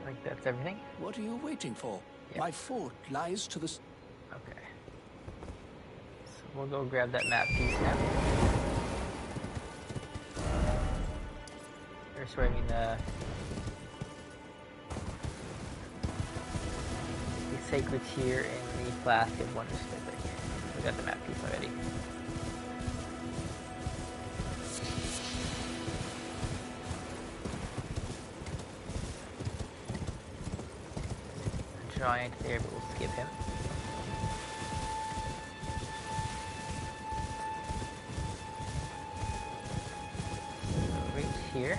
I think that's everything. What are you waiting for? Yep. My fort lies to the... Okay. So we'll go grab that map piece now. Or sorry, I mean the sacred tier in the flask of wondrous physic. We got the map piece already. Giant there, but we'll skip him. So right here,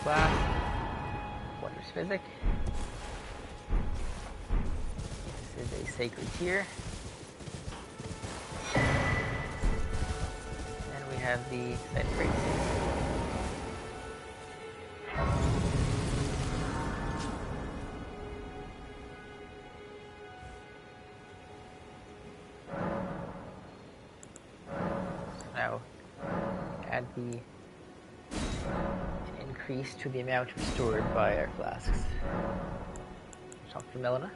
class, wondrous physic. sacred here. And we have the site of grace. So now add the increase to the amount restored by our flasks. Talk to Melina.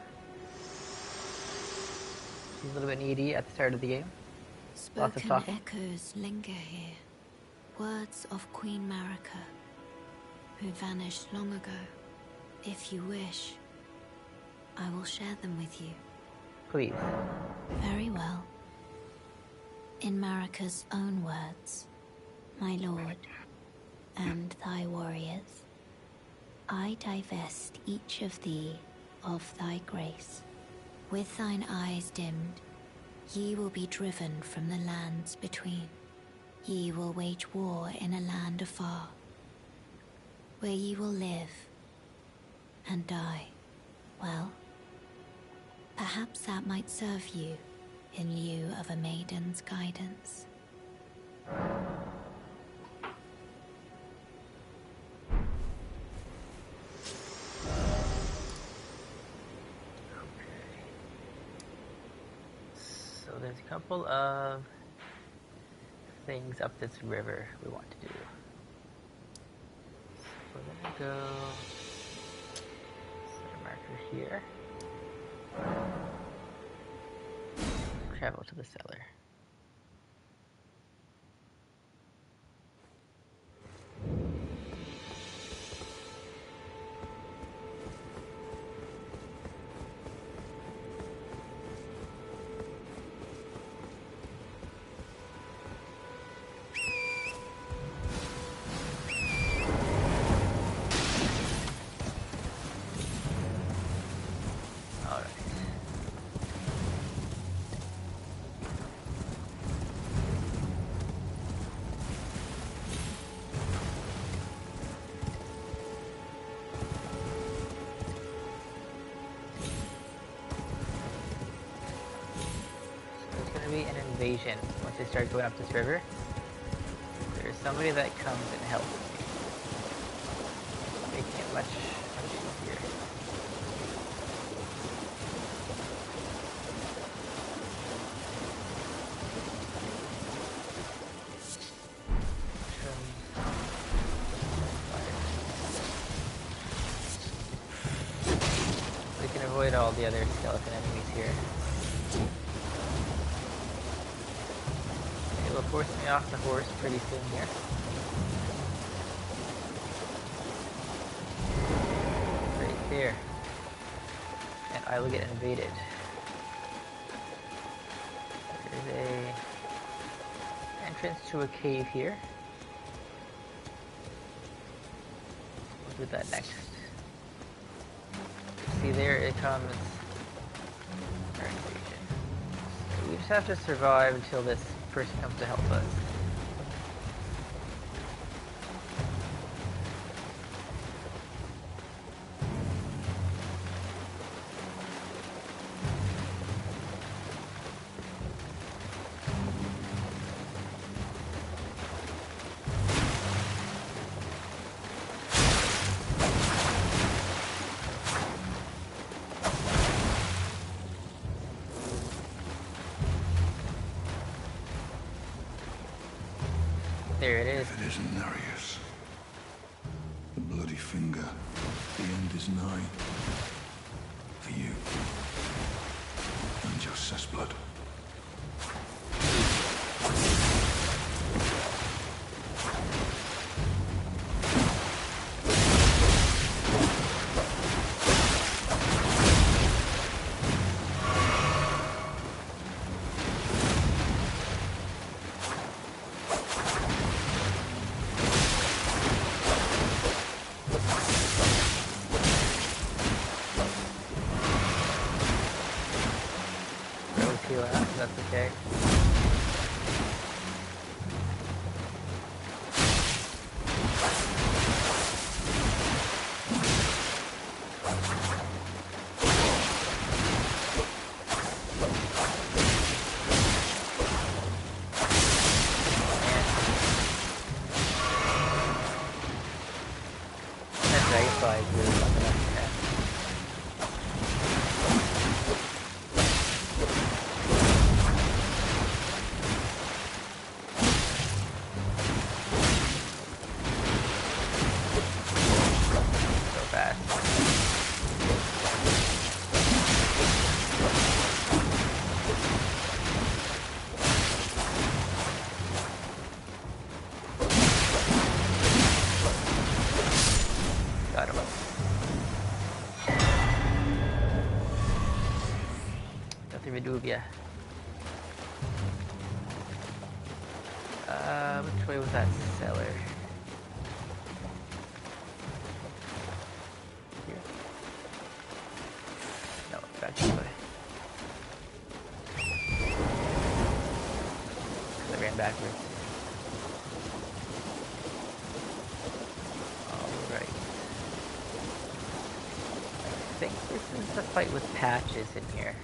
She's a little bit needy at the start of the game. Lots of Spoken talking. echoes linger here. Words of Queen Marika, who vanished long ago. If you wish, I will share them with you. Please. Very well. In Marika's own words, my lord, and thy warriors, I divest each of thee of thy grace. With thine eyes dimmed, ye will be driven from the lands between. Ye will wage war in a land afar, where ye will live and die. Well, perhaps that might serve you in lieu of a maiden's guidance. So there's a couple of things up this river we want to do. So we're gonna go set a marker here. Travel to the cellar. An invasion once they start going up this river. There's somebody that comes and helps me, making it much easier. We can avoid all the other skeleton enemies here. Will force me off the horse pretty soon here. Right there. And I will get invaded. There's a entrance to a cave here. We'll do that next. See, there it comes. Our invasion. So we just have to survive until this person comes to help us. There it is. It isn't Nereus. The bloody finger. The end is nigh. For you. And your cessblood. That's okay. Nothing to do with ya. Which way was that cellar? Here? No, back this way. I ran backwards. Alright. I think this is the fight with Patches in here.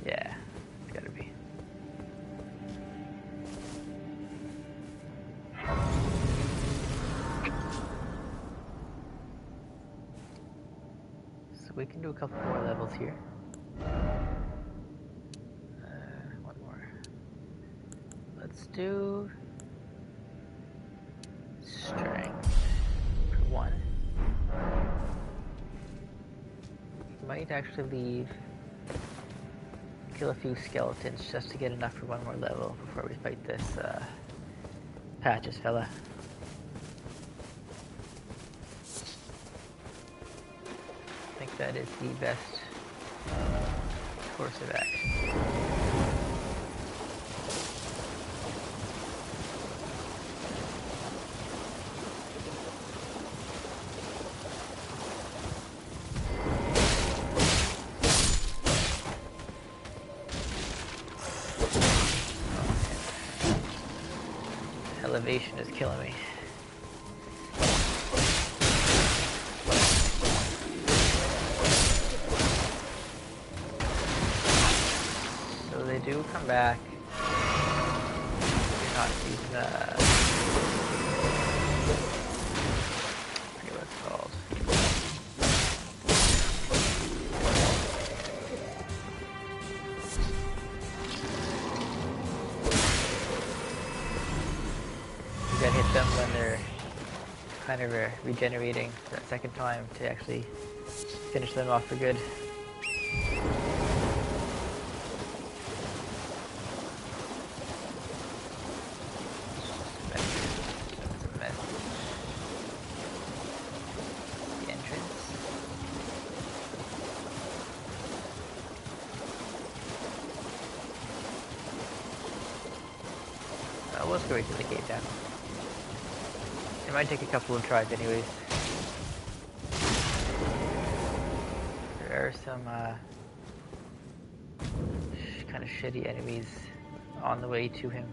Yeah, it's gotta be. So we can do a couple more levels here. One more. Let's do strength for one. Might actually leave, kill a few skeletons just to get enough for one more level before we fight this Patches fella. I think that is the best course of action. Elevation is killing me. So they do come back. You're not using I forget what it's called. You gotta hit them when they're kind of regenerating that second time to actually finish them off for good. That's a mess. The entrance. Let's go right to the gate down. It might take a couple of tries anyways. There are some kind of shitty enemies on the way to him.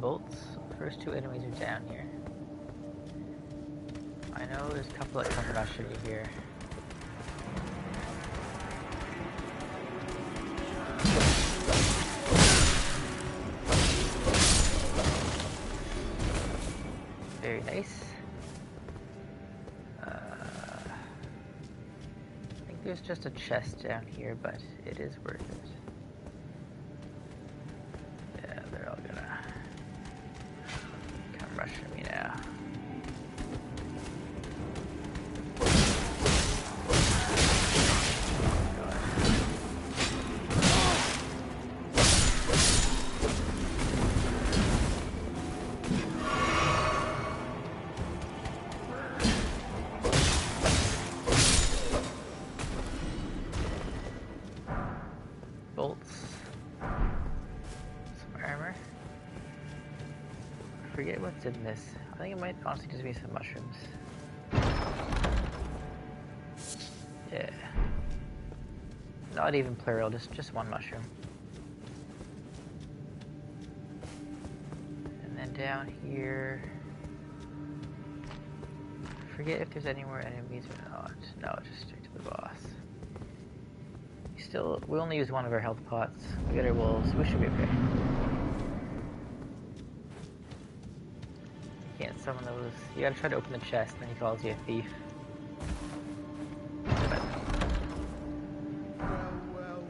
Bolts. First two enemies are down here. I know there's a couple that come rush into here. Very nice. I think there's just a chest down here, but it is worth it. Yeah, they're all gonna rushing me now. Bolts. Some armor. I forget what's in this. I think it might honestly just be some mushrooms. Yeah. Not even plural, just one mushroom. And then down here, I forget if there's any more enemies or not. No, just straight to the boss. We only use one of our health pots. We got our wolves. We should be okay. Can't summon those. You gotta try to open the chest, and then he calls you a thief. Well.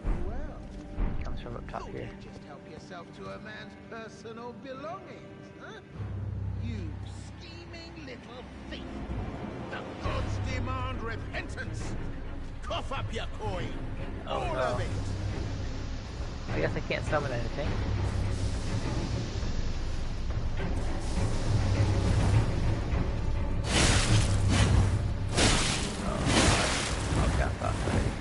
He comes from up top here. Just help yourself to a man's personal belongings, huh? You scheming little thief. The gods demand repentance. Cough up your coin. Oh, All no. of it. I guess I can't summon anything. Oh, got off already.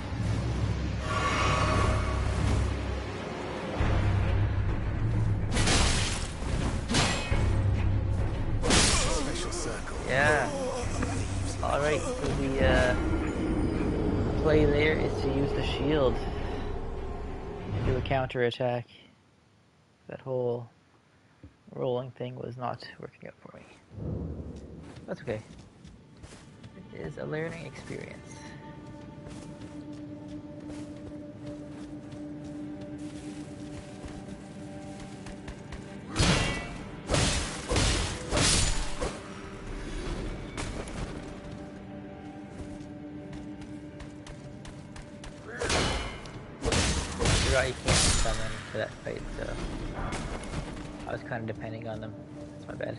Special circle. Yeah. Alright, so the play there is to use the shield and do a counter attack. That whole rolling thing was not working out for me. That's okay. It is a learning experience. You're right, you can't summon for that fight, so I was kind of depending on them. That's my bad.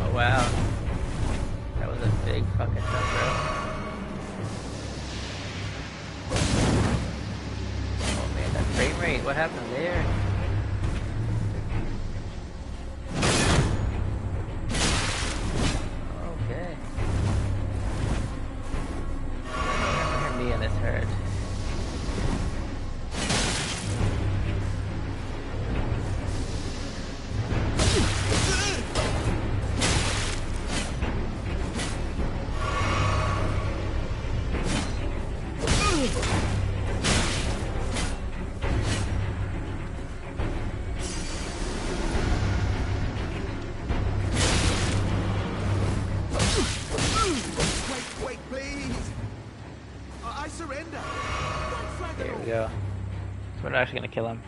Oh wow. That was a big fucking jump, bro. Oh man, that frame rate, what happened there? Okay. I don't remember me in this herd. Wait, please. I surrender. Don't flag There it we go. So we're not actually gonna kill him.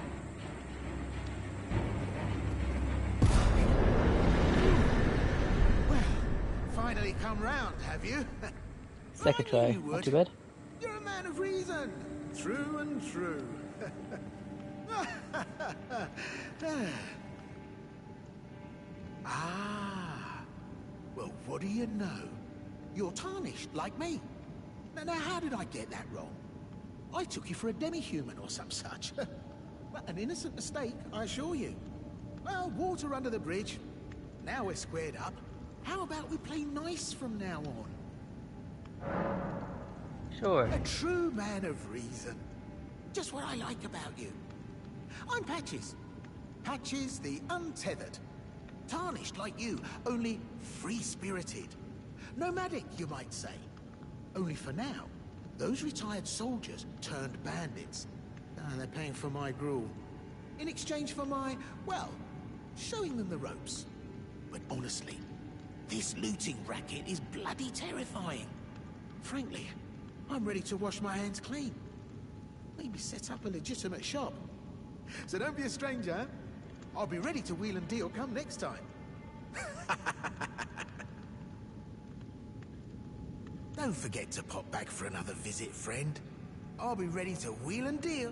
Well, finally come round, have you? Second I try, knew you not would. too bad. You're a man of reason, through and through. Ah, well, what do you know? You're tarnished, like me. Now, how did I get that wrong? I took you for a demi-human or some such. Well, an innocent mistake, I assure you. Well, water under the bridge. Now we're squared up. How about we play nice from now on? Sure. A true man of reason. Just what I like about you. I'm Patches. Patches the Untethered. Tarnished like you, only free-spirited. Nomadic, you might say. Only for now, those retired soldiers turned bandits. And they're paying for my gruel. In exchange for my, well, showing them the ropes. But honestly, this looting racket is bloody terrifying. Frankly, I'm ready to wash my hands clean. Maybe set up a legitimate shop. So don't be a stranger. I'll be ready to wheel and deal come next time. Don't forget to pop back for another visit, friend. I'll be ready to wheel and deal.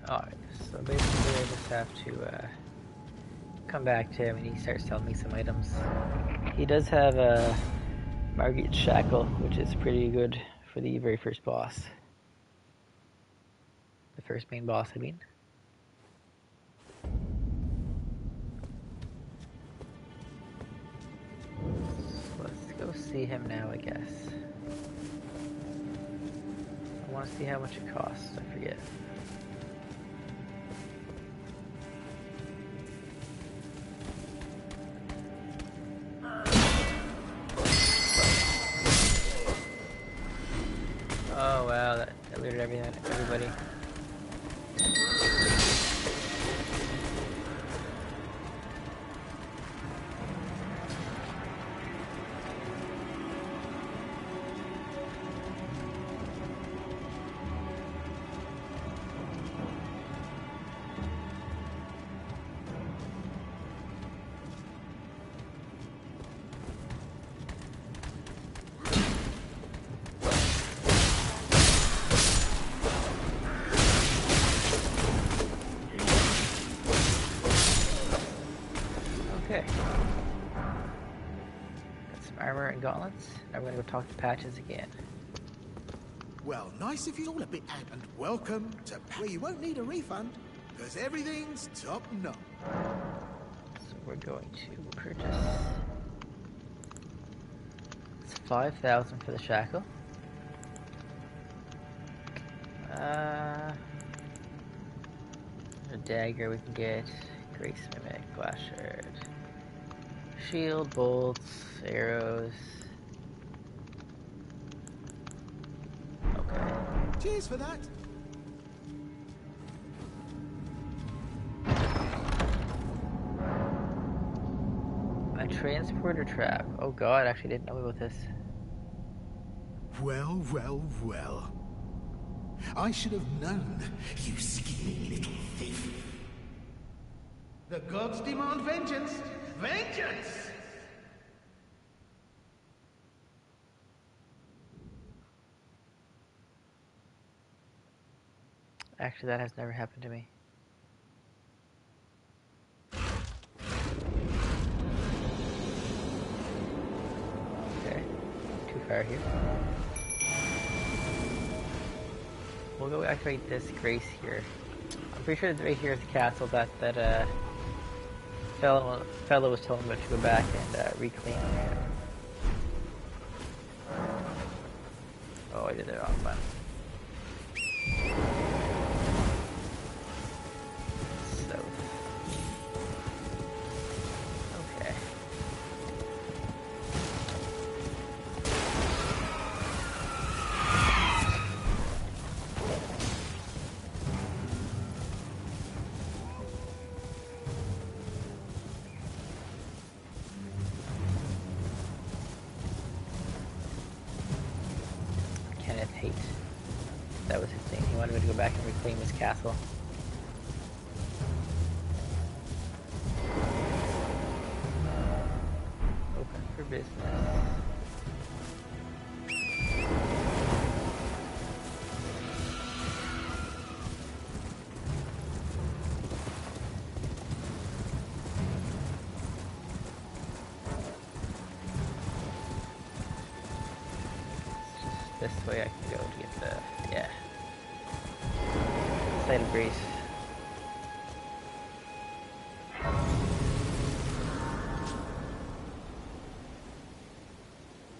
Alright, so basically I just have to come back to him and he starts telling me some items. He does have a Margate Shackle, which is pretty good for the very first boss. The first main boss, I mean. So let's go see him now, I guess. I want to see how much it costs, I forget. Oh wow, that everybody. Okay. Got some armor and gauntlets. Now we're gonna go talk to Patches again. Well, nice if you're all a bit out, and welcome to where you won't need a refund, because everything's top notch. So we're going to purchase. It's 5,000 for the shackle. A dagger we can get. Grace Mimic, Glass Shard. Shield, bolts, arrows. Okay. Cheers for that. A transporter trap. Oh god, I actually didn't know about this. Well, well, well. I should have known, you scheming little thief. The gods demand vengeance! Vengeance! Actually, that has never happened to me. Okay. Too far here. We'll go activate this Grace here. I'm pretty sure that right here is the castle that fellow was telling me to go back and reclaim. Oh, I did the wrong one. So, okay. Hate. That was his thing. He wanted me to go back and reclaim his castle. Open for business. This way I can go to get the, yeah, site of grace.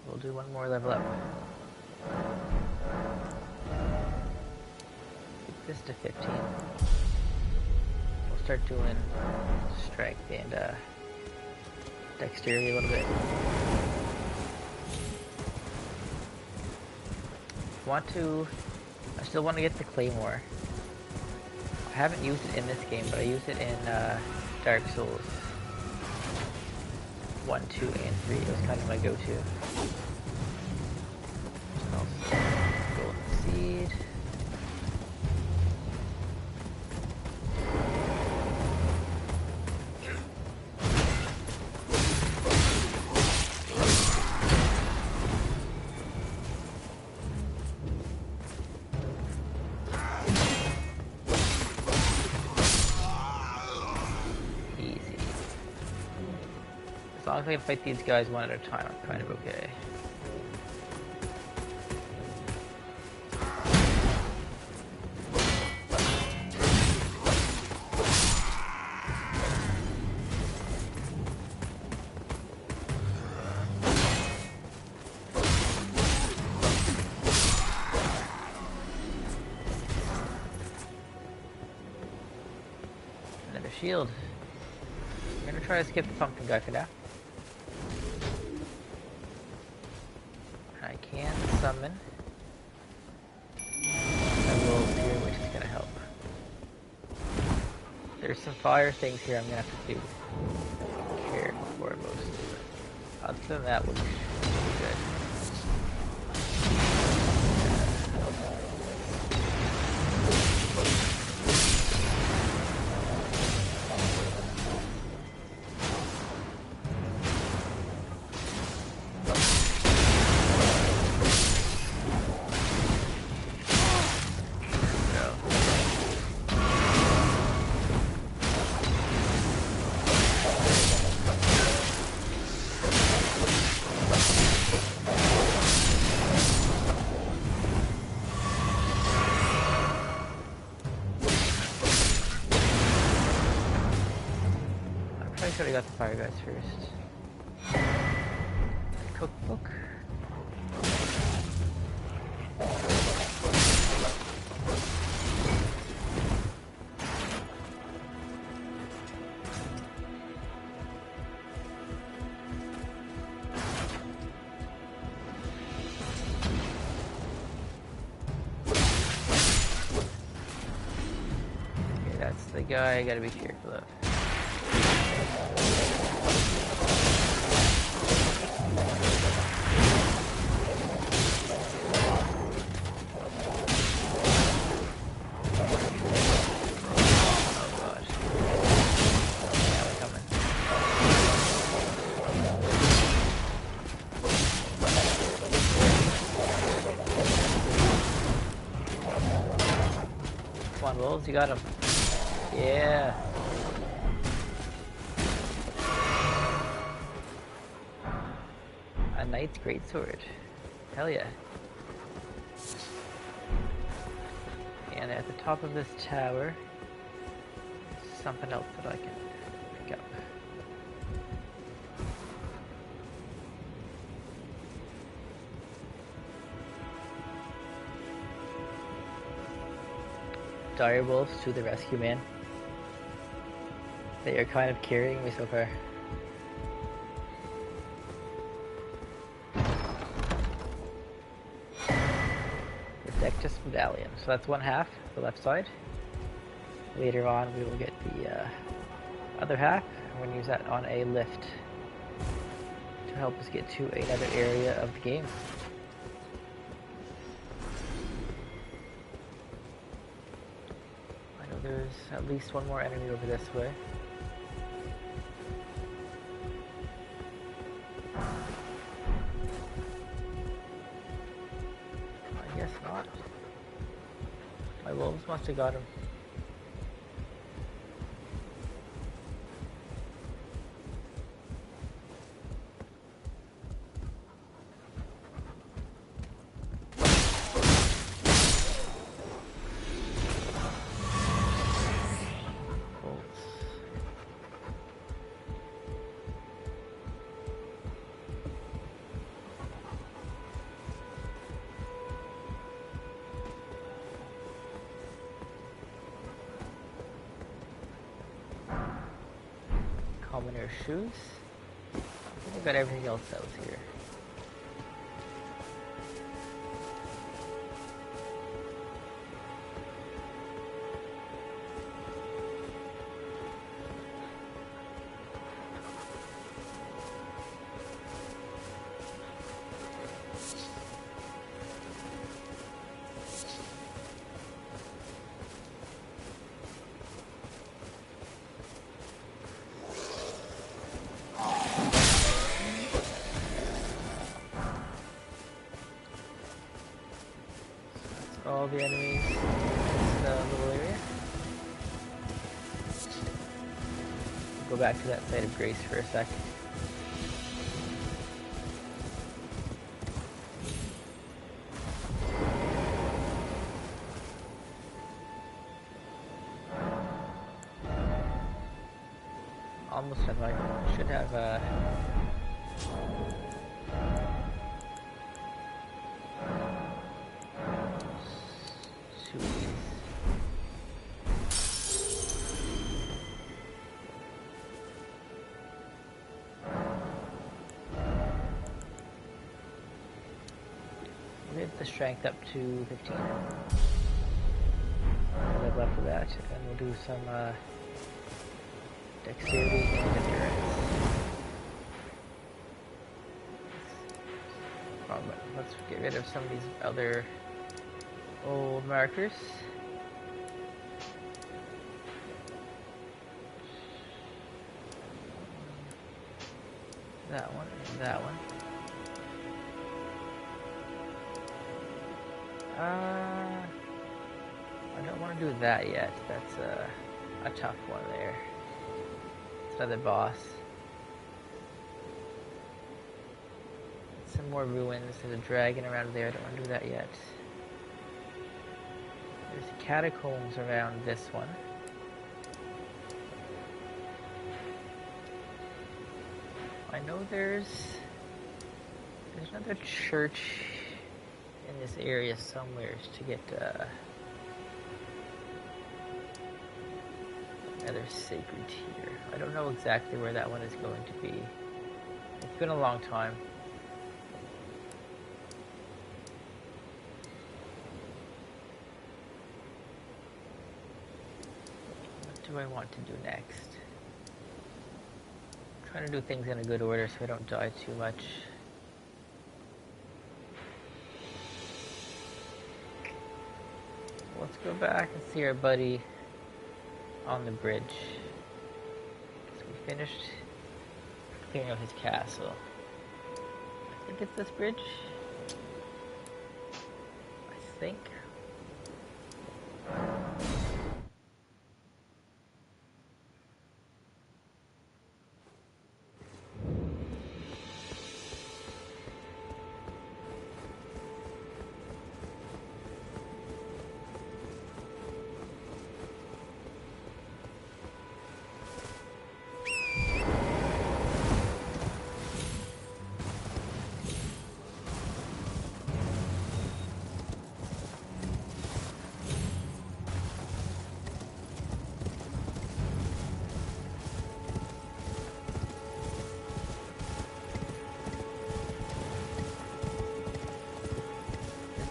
We'll do one more level up. Get this to 15. We'll start doing strength and dexterity a little bit. I still want to get the Claymore. I haven't used it in this game, but I used it in Dark Souls 1, 2, and 3. It was kind of my go-to. Golden Seed. As long as I can fight these guys one at a time, I'm kind of okay. Another shield. I'm gonna try to skip the pumpkin guy for now. I can summon. I will There's some fire things here I'm gonna have to do care before most. Other than that, we'll be good. I should have got the fire guys first. Cookbook. Okay, that's the guy I gotta be careful of. Come on, Wolves, you got him. Yeah. A knight's greatsword. Hell yeah. And at the top of this tower, something else that I can pick up. Dire wolves to the rescue, man. They are kind of carrying me so far. Protectus medallion. So that's one half, the left side. Later on we will get the other half. I'm going to use that on a lift to help us get to another area of the game. I know there's at least one more enemy over this way. I guess not. My wolves must have got him. Commoner shoes. I think I've got everything else that was here. All the enemies in the little area. Go back to that site of grace for a sec. Almost have I should have get the strength up to 15. Level up for that, and we'll do some Dexterity and endurance. Let's get rid of some of these other old markers. That one and that one. I don't want to do that yet. That's a tough one there. It's another boss. Some more ruins. There's a dragon around there. I don't want to do that yet. There's catacombs around this one. I know there's another church in this area somewhere to get another sacred tear. I don't know exactly where that one is going to be. It's been a long time. What do I want to do next? I'm trying to do things in a good order so I don't die too much. Let's go back and see our buddy on the bridge. So we finished clearing out his castle. I think it's this bridge. I think.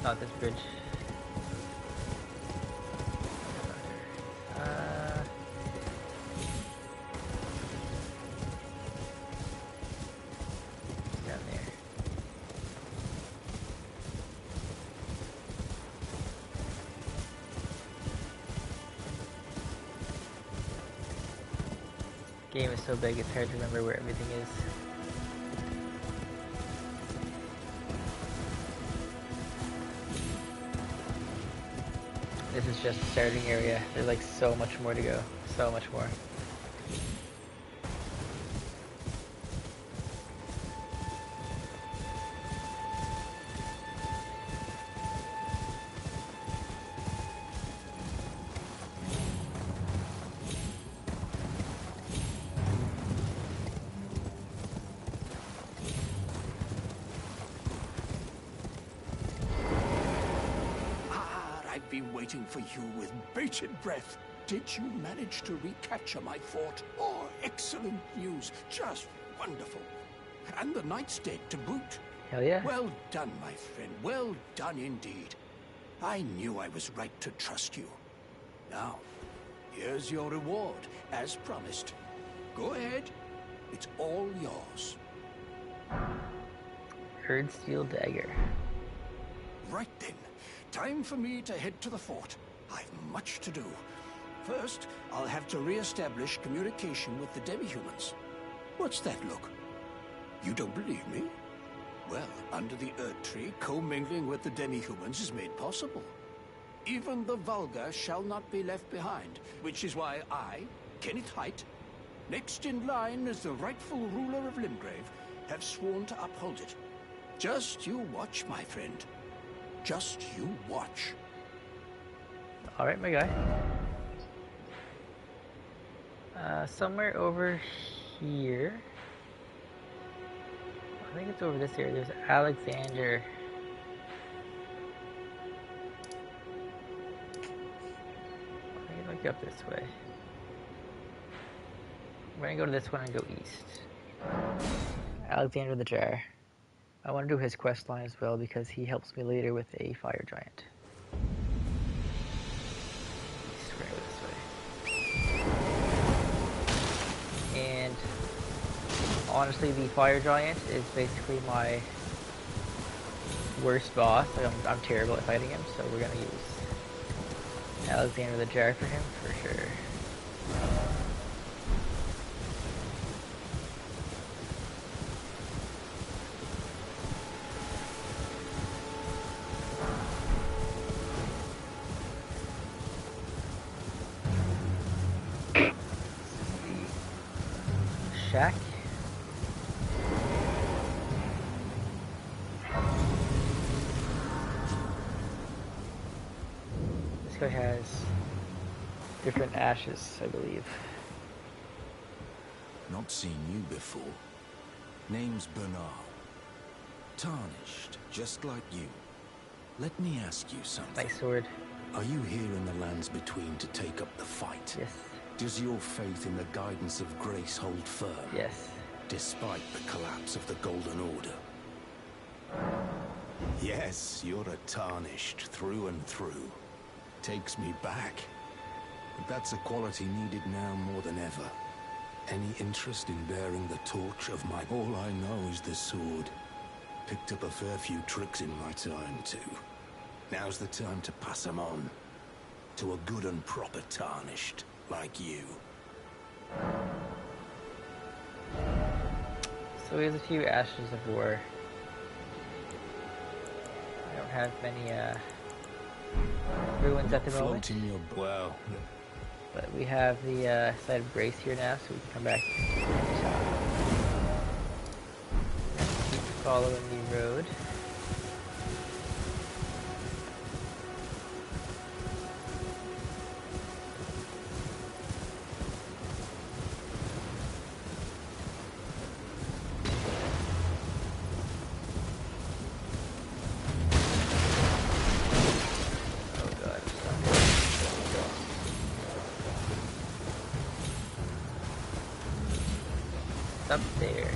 Not this bridge. Down there. Game is so big, it's hard to remember where everything is. This is just the starting area. There's like so much more to go. So much more. Been waiting for you with bated breath. Did you manage to recapture my fort? Oh, excellent news. Just wonderful. And the Knight's dead to boot. Hell yeah. Well done, my friend. Well done indeed. I knew I was right to trust you. Now, here's your reward, as promised. Go ahead. It's all yours. Herd steel dagger. Right then. Time for me to head to the fort. I've much to do. First, I'll have to re-establish communication with the demi-humans. What's that look? You don't believe me? Well, under the Earth Tree, commingling with the demi-humans is made possible. Even the vulgar shall not be left behind, which is why I, Kenneth Height, next in line as the rightful ruler of Limgrave, have sworn to uphold it. Just you watch, my friend. Just you watch. Alright, my guy. Somewhere over here. I think it's over this area. There's Alexander. I think it might be up this way. We're gonna go to this one and go east. Alexander the Jar. I want to do his quest line as well because he helps me later with a fire giant. East, we're gonna go this way. Honestly, the fire giant is basically my worst boss. Like, I'm terrible at fighting him, so we're gonna use Alexander the Jar for him for sure. Shack. This guy has different ashes, I believe. Not seen you before. Name's Bernard. Tarnished, just like you. Let me ask you something. Nice sword. Are you here in the lands between to take up the fight? Yes. Does your faith in the guidance of grace hold firm? Yes. Despite the collapse of the Golden Order? Yes, you're a Tarnished through and through. Takes me back. But that's a quality needed now more than ever. Any interest in bearing the torch of my... All I know is the sword. Picked up a fair few tricks in my time, too. Now's the time to pass them on. To a good and proper Tarnished, like you. So he has a few ashes of war. I don't have many ruins at the moment. Well, but we have the site of grace here now, so we can come back anytime. Keep following the road. Up there.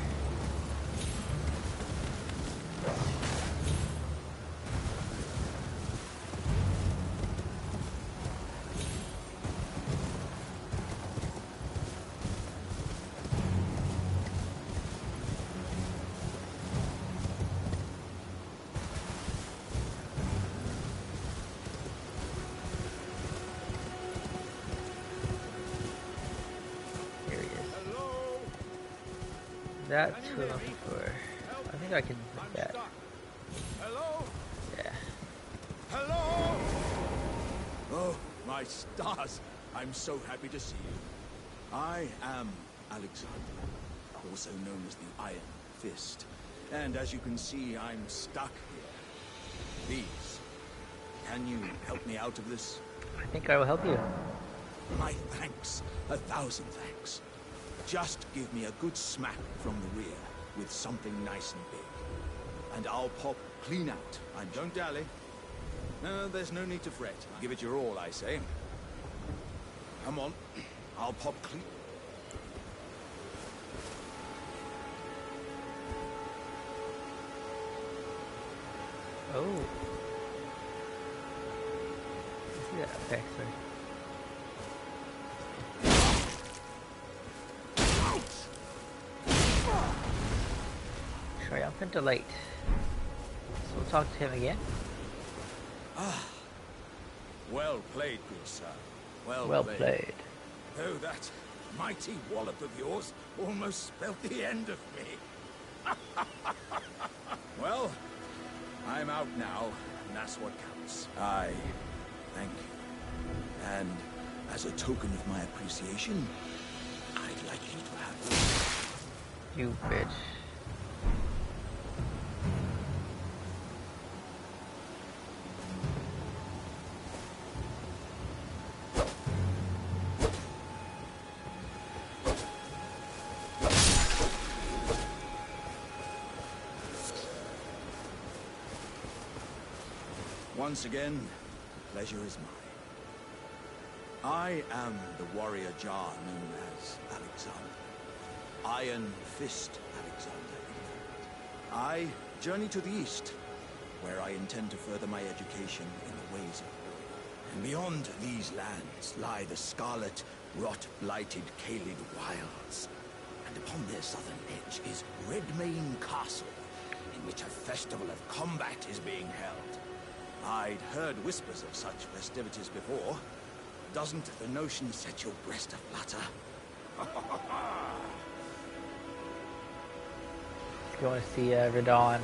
That's what I'm looking for. I think I can make that. Hello? Yeah. Hello? Oh, my stars. I'm so happy to see you. I am Alexander, also known as the Iron Fist. And as you can see, I'm stuck here. Please, can you help me out of this? I think I will help you. My thanks. 1,000 thanks. Just give me a good smack from the rear with something nice and big. And I'll pop clean out. And don't dally. No, there's no need to fret. Give it your all, I say. Come on. I'll pop clean. Oh. Yeah, okay, sorry. Triumphant Delight. So we'll talk to him again. Ah. Well played, good sir. Well played. Oh, that mighty wallop of yours almost spelled the end of me. Well, I'm out now, and that's what counts. I thank you. And as a token of my appreciation, I'd like you to have this. You bitch. Once again, the pleasure is mine. I am the warrior Jar known as Alexander. Iron Fist Alexander, in fact. I journey to the east, where I intend to further my education in the ways of war. And beyond these lands lie the scarlet, rot-blighted Caled wilds. And upon their southern edge is Redmane Castle, in which a festival of combat is being held. I'd heard whispers of such festivities before. Doesn't the notion set your breast aflutter? Let's go and see Radon.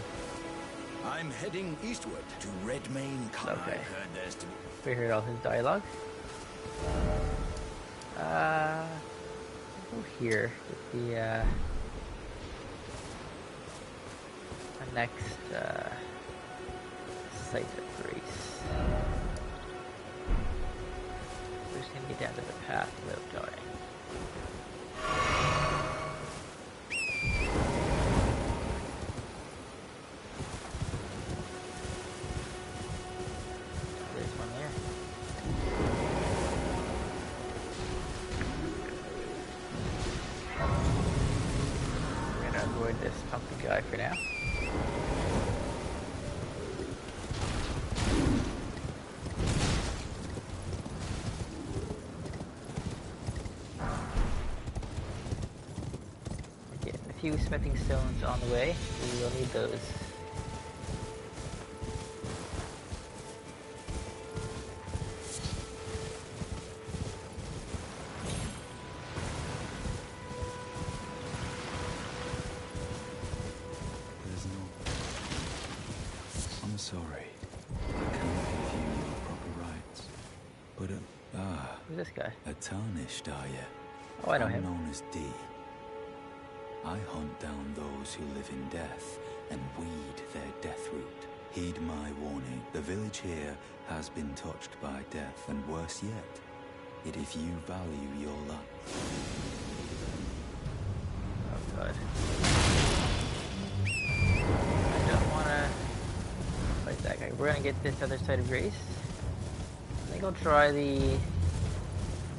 I'm heading eastward to Redmane Castle. Okay. I heard there's to be... We heard all his dialogue. Go here. Get the next site of grace. We're just gonna get down to the path without dying. There's one there. We're gonna avoid this pumpkin guy for now. Few smithing stones on the way. We will need those. There's no... I'm sorry. I can't give you your proper rights. But, Who's this guy? a tarnished, are you? Oh, I know I'm him. known as D. I hunt down those who live in death and weed their death root. Heed my warning. The village here has been touched by death, and worse yet, it if you value your life. Oh god. I don't wanna fight that guy. We're gonna get this other side of grace. I think I'll try the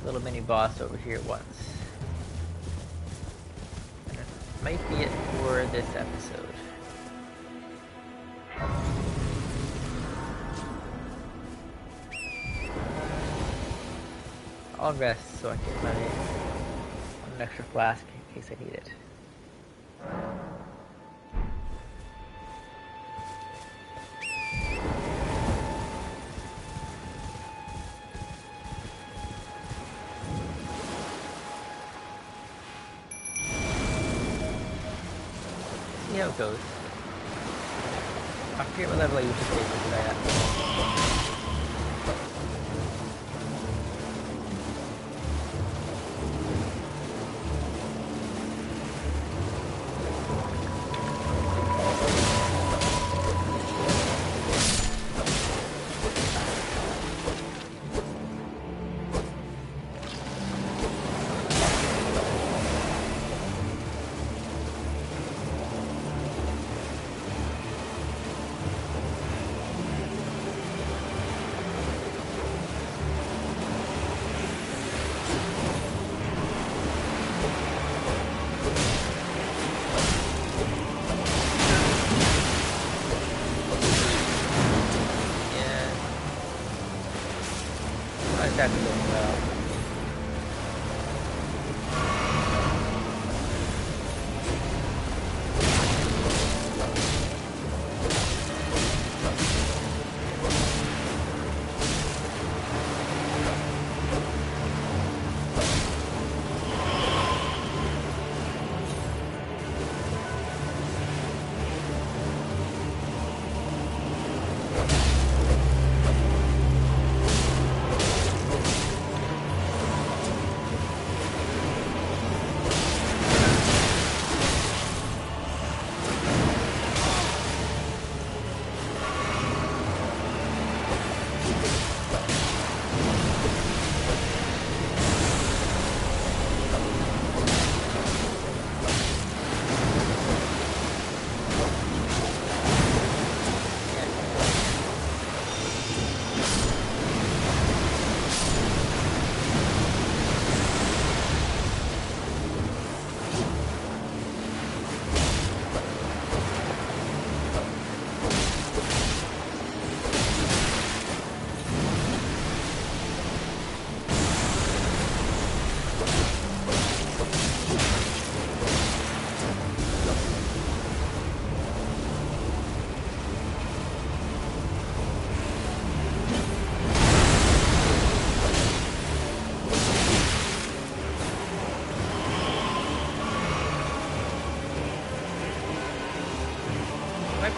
little mini boss over here once. Might be it for this episode. I'll rest so I can get an extra flask in case I need it. See how it goes. I forget what level I usually take this guy at.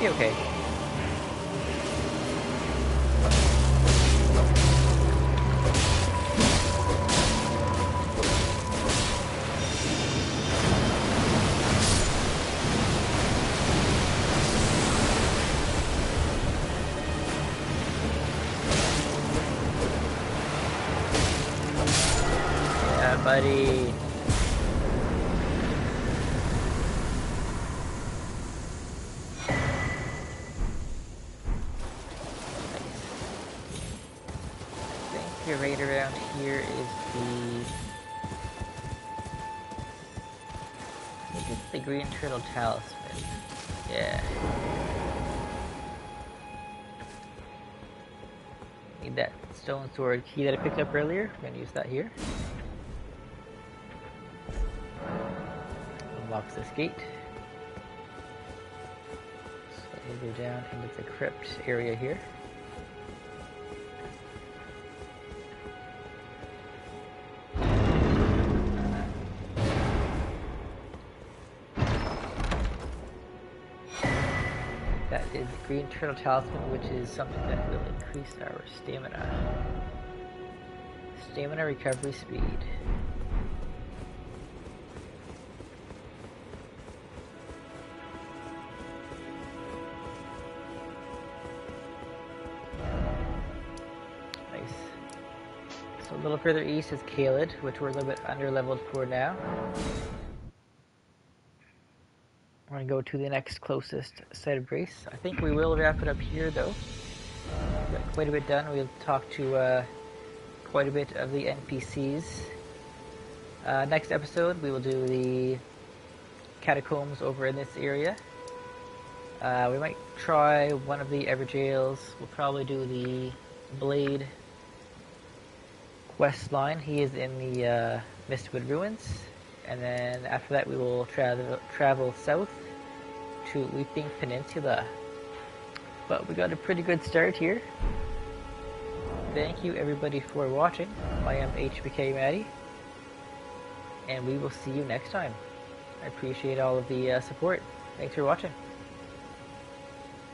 be okay. Yeah, buddy. Right around here is the... I think it's the Green Turtle Talisman. Yeah. Need that stone sword key that I picked up earlier. I'm gonna use that here. Unlocks this gate. So we'll go down into the crypt area here. That is the Green Turtle Talisman, which is something that will increase our stamina. Stamina recovery speed. Nice. So a little further east is Caelid, which we're a little bit under-leveled for now. We're going to go to the next closest site of grace. I think we will wrap it up here, though. We've got quite a bit done. We'll talk to quite a bit of the NPCs. Next episode, we will do the catacombs over in this area. We might try one of the Everjails. We'll probably do the Blade quest line. He is in the Mistwood Ruins. And then after that we will travel south to Weeping Peninsula. But we got a pretty good start here. Thank you everybody for watching. I am HBK Maddie. And we will see you next time. I appreciate all of the support. Thanks for watching.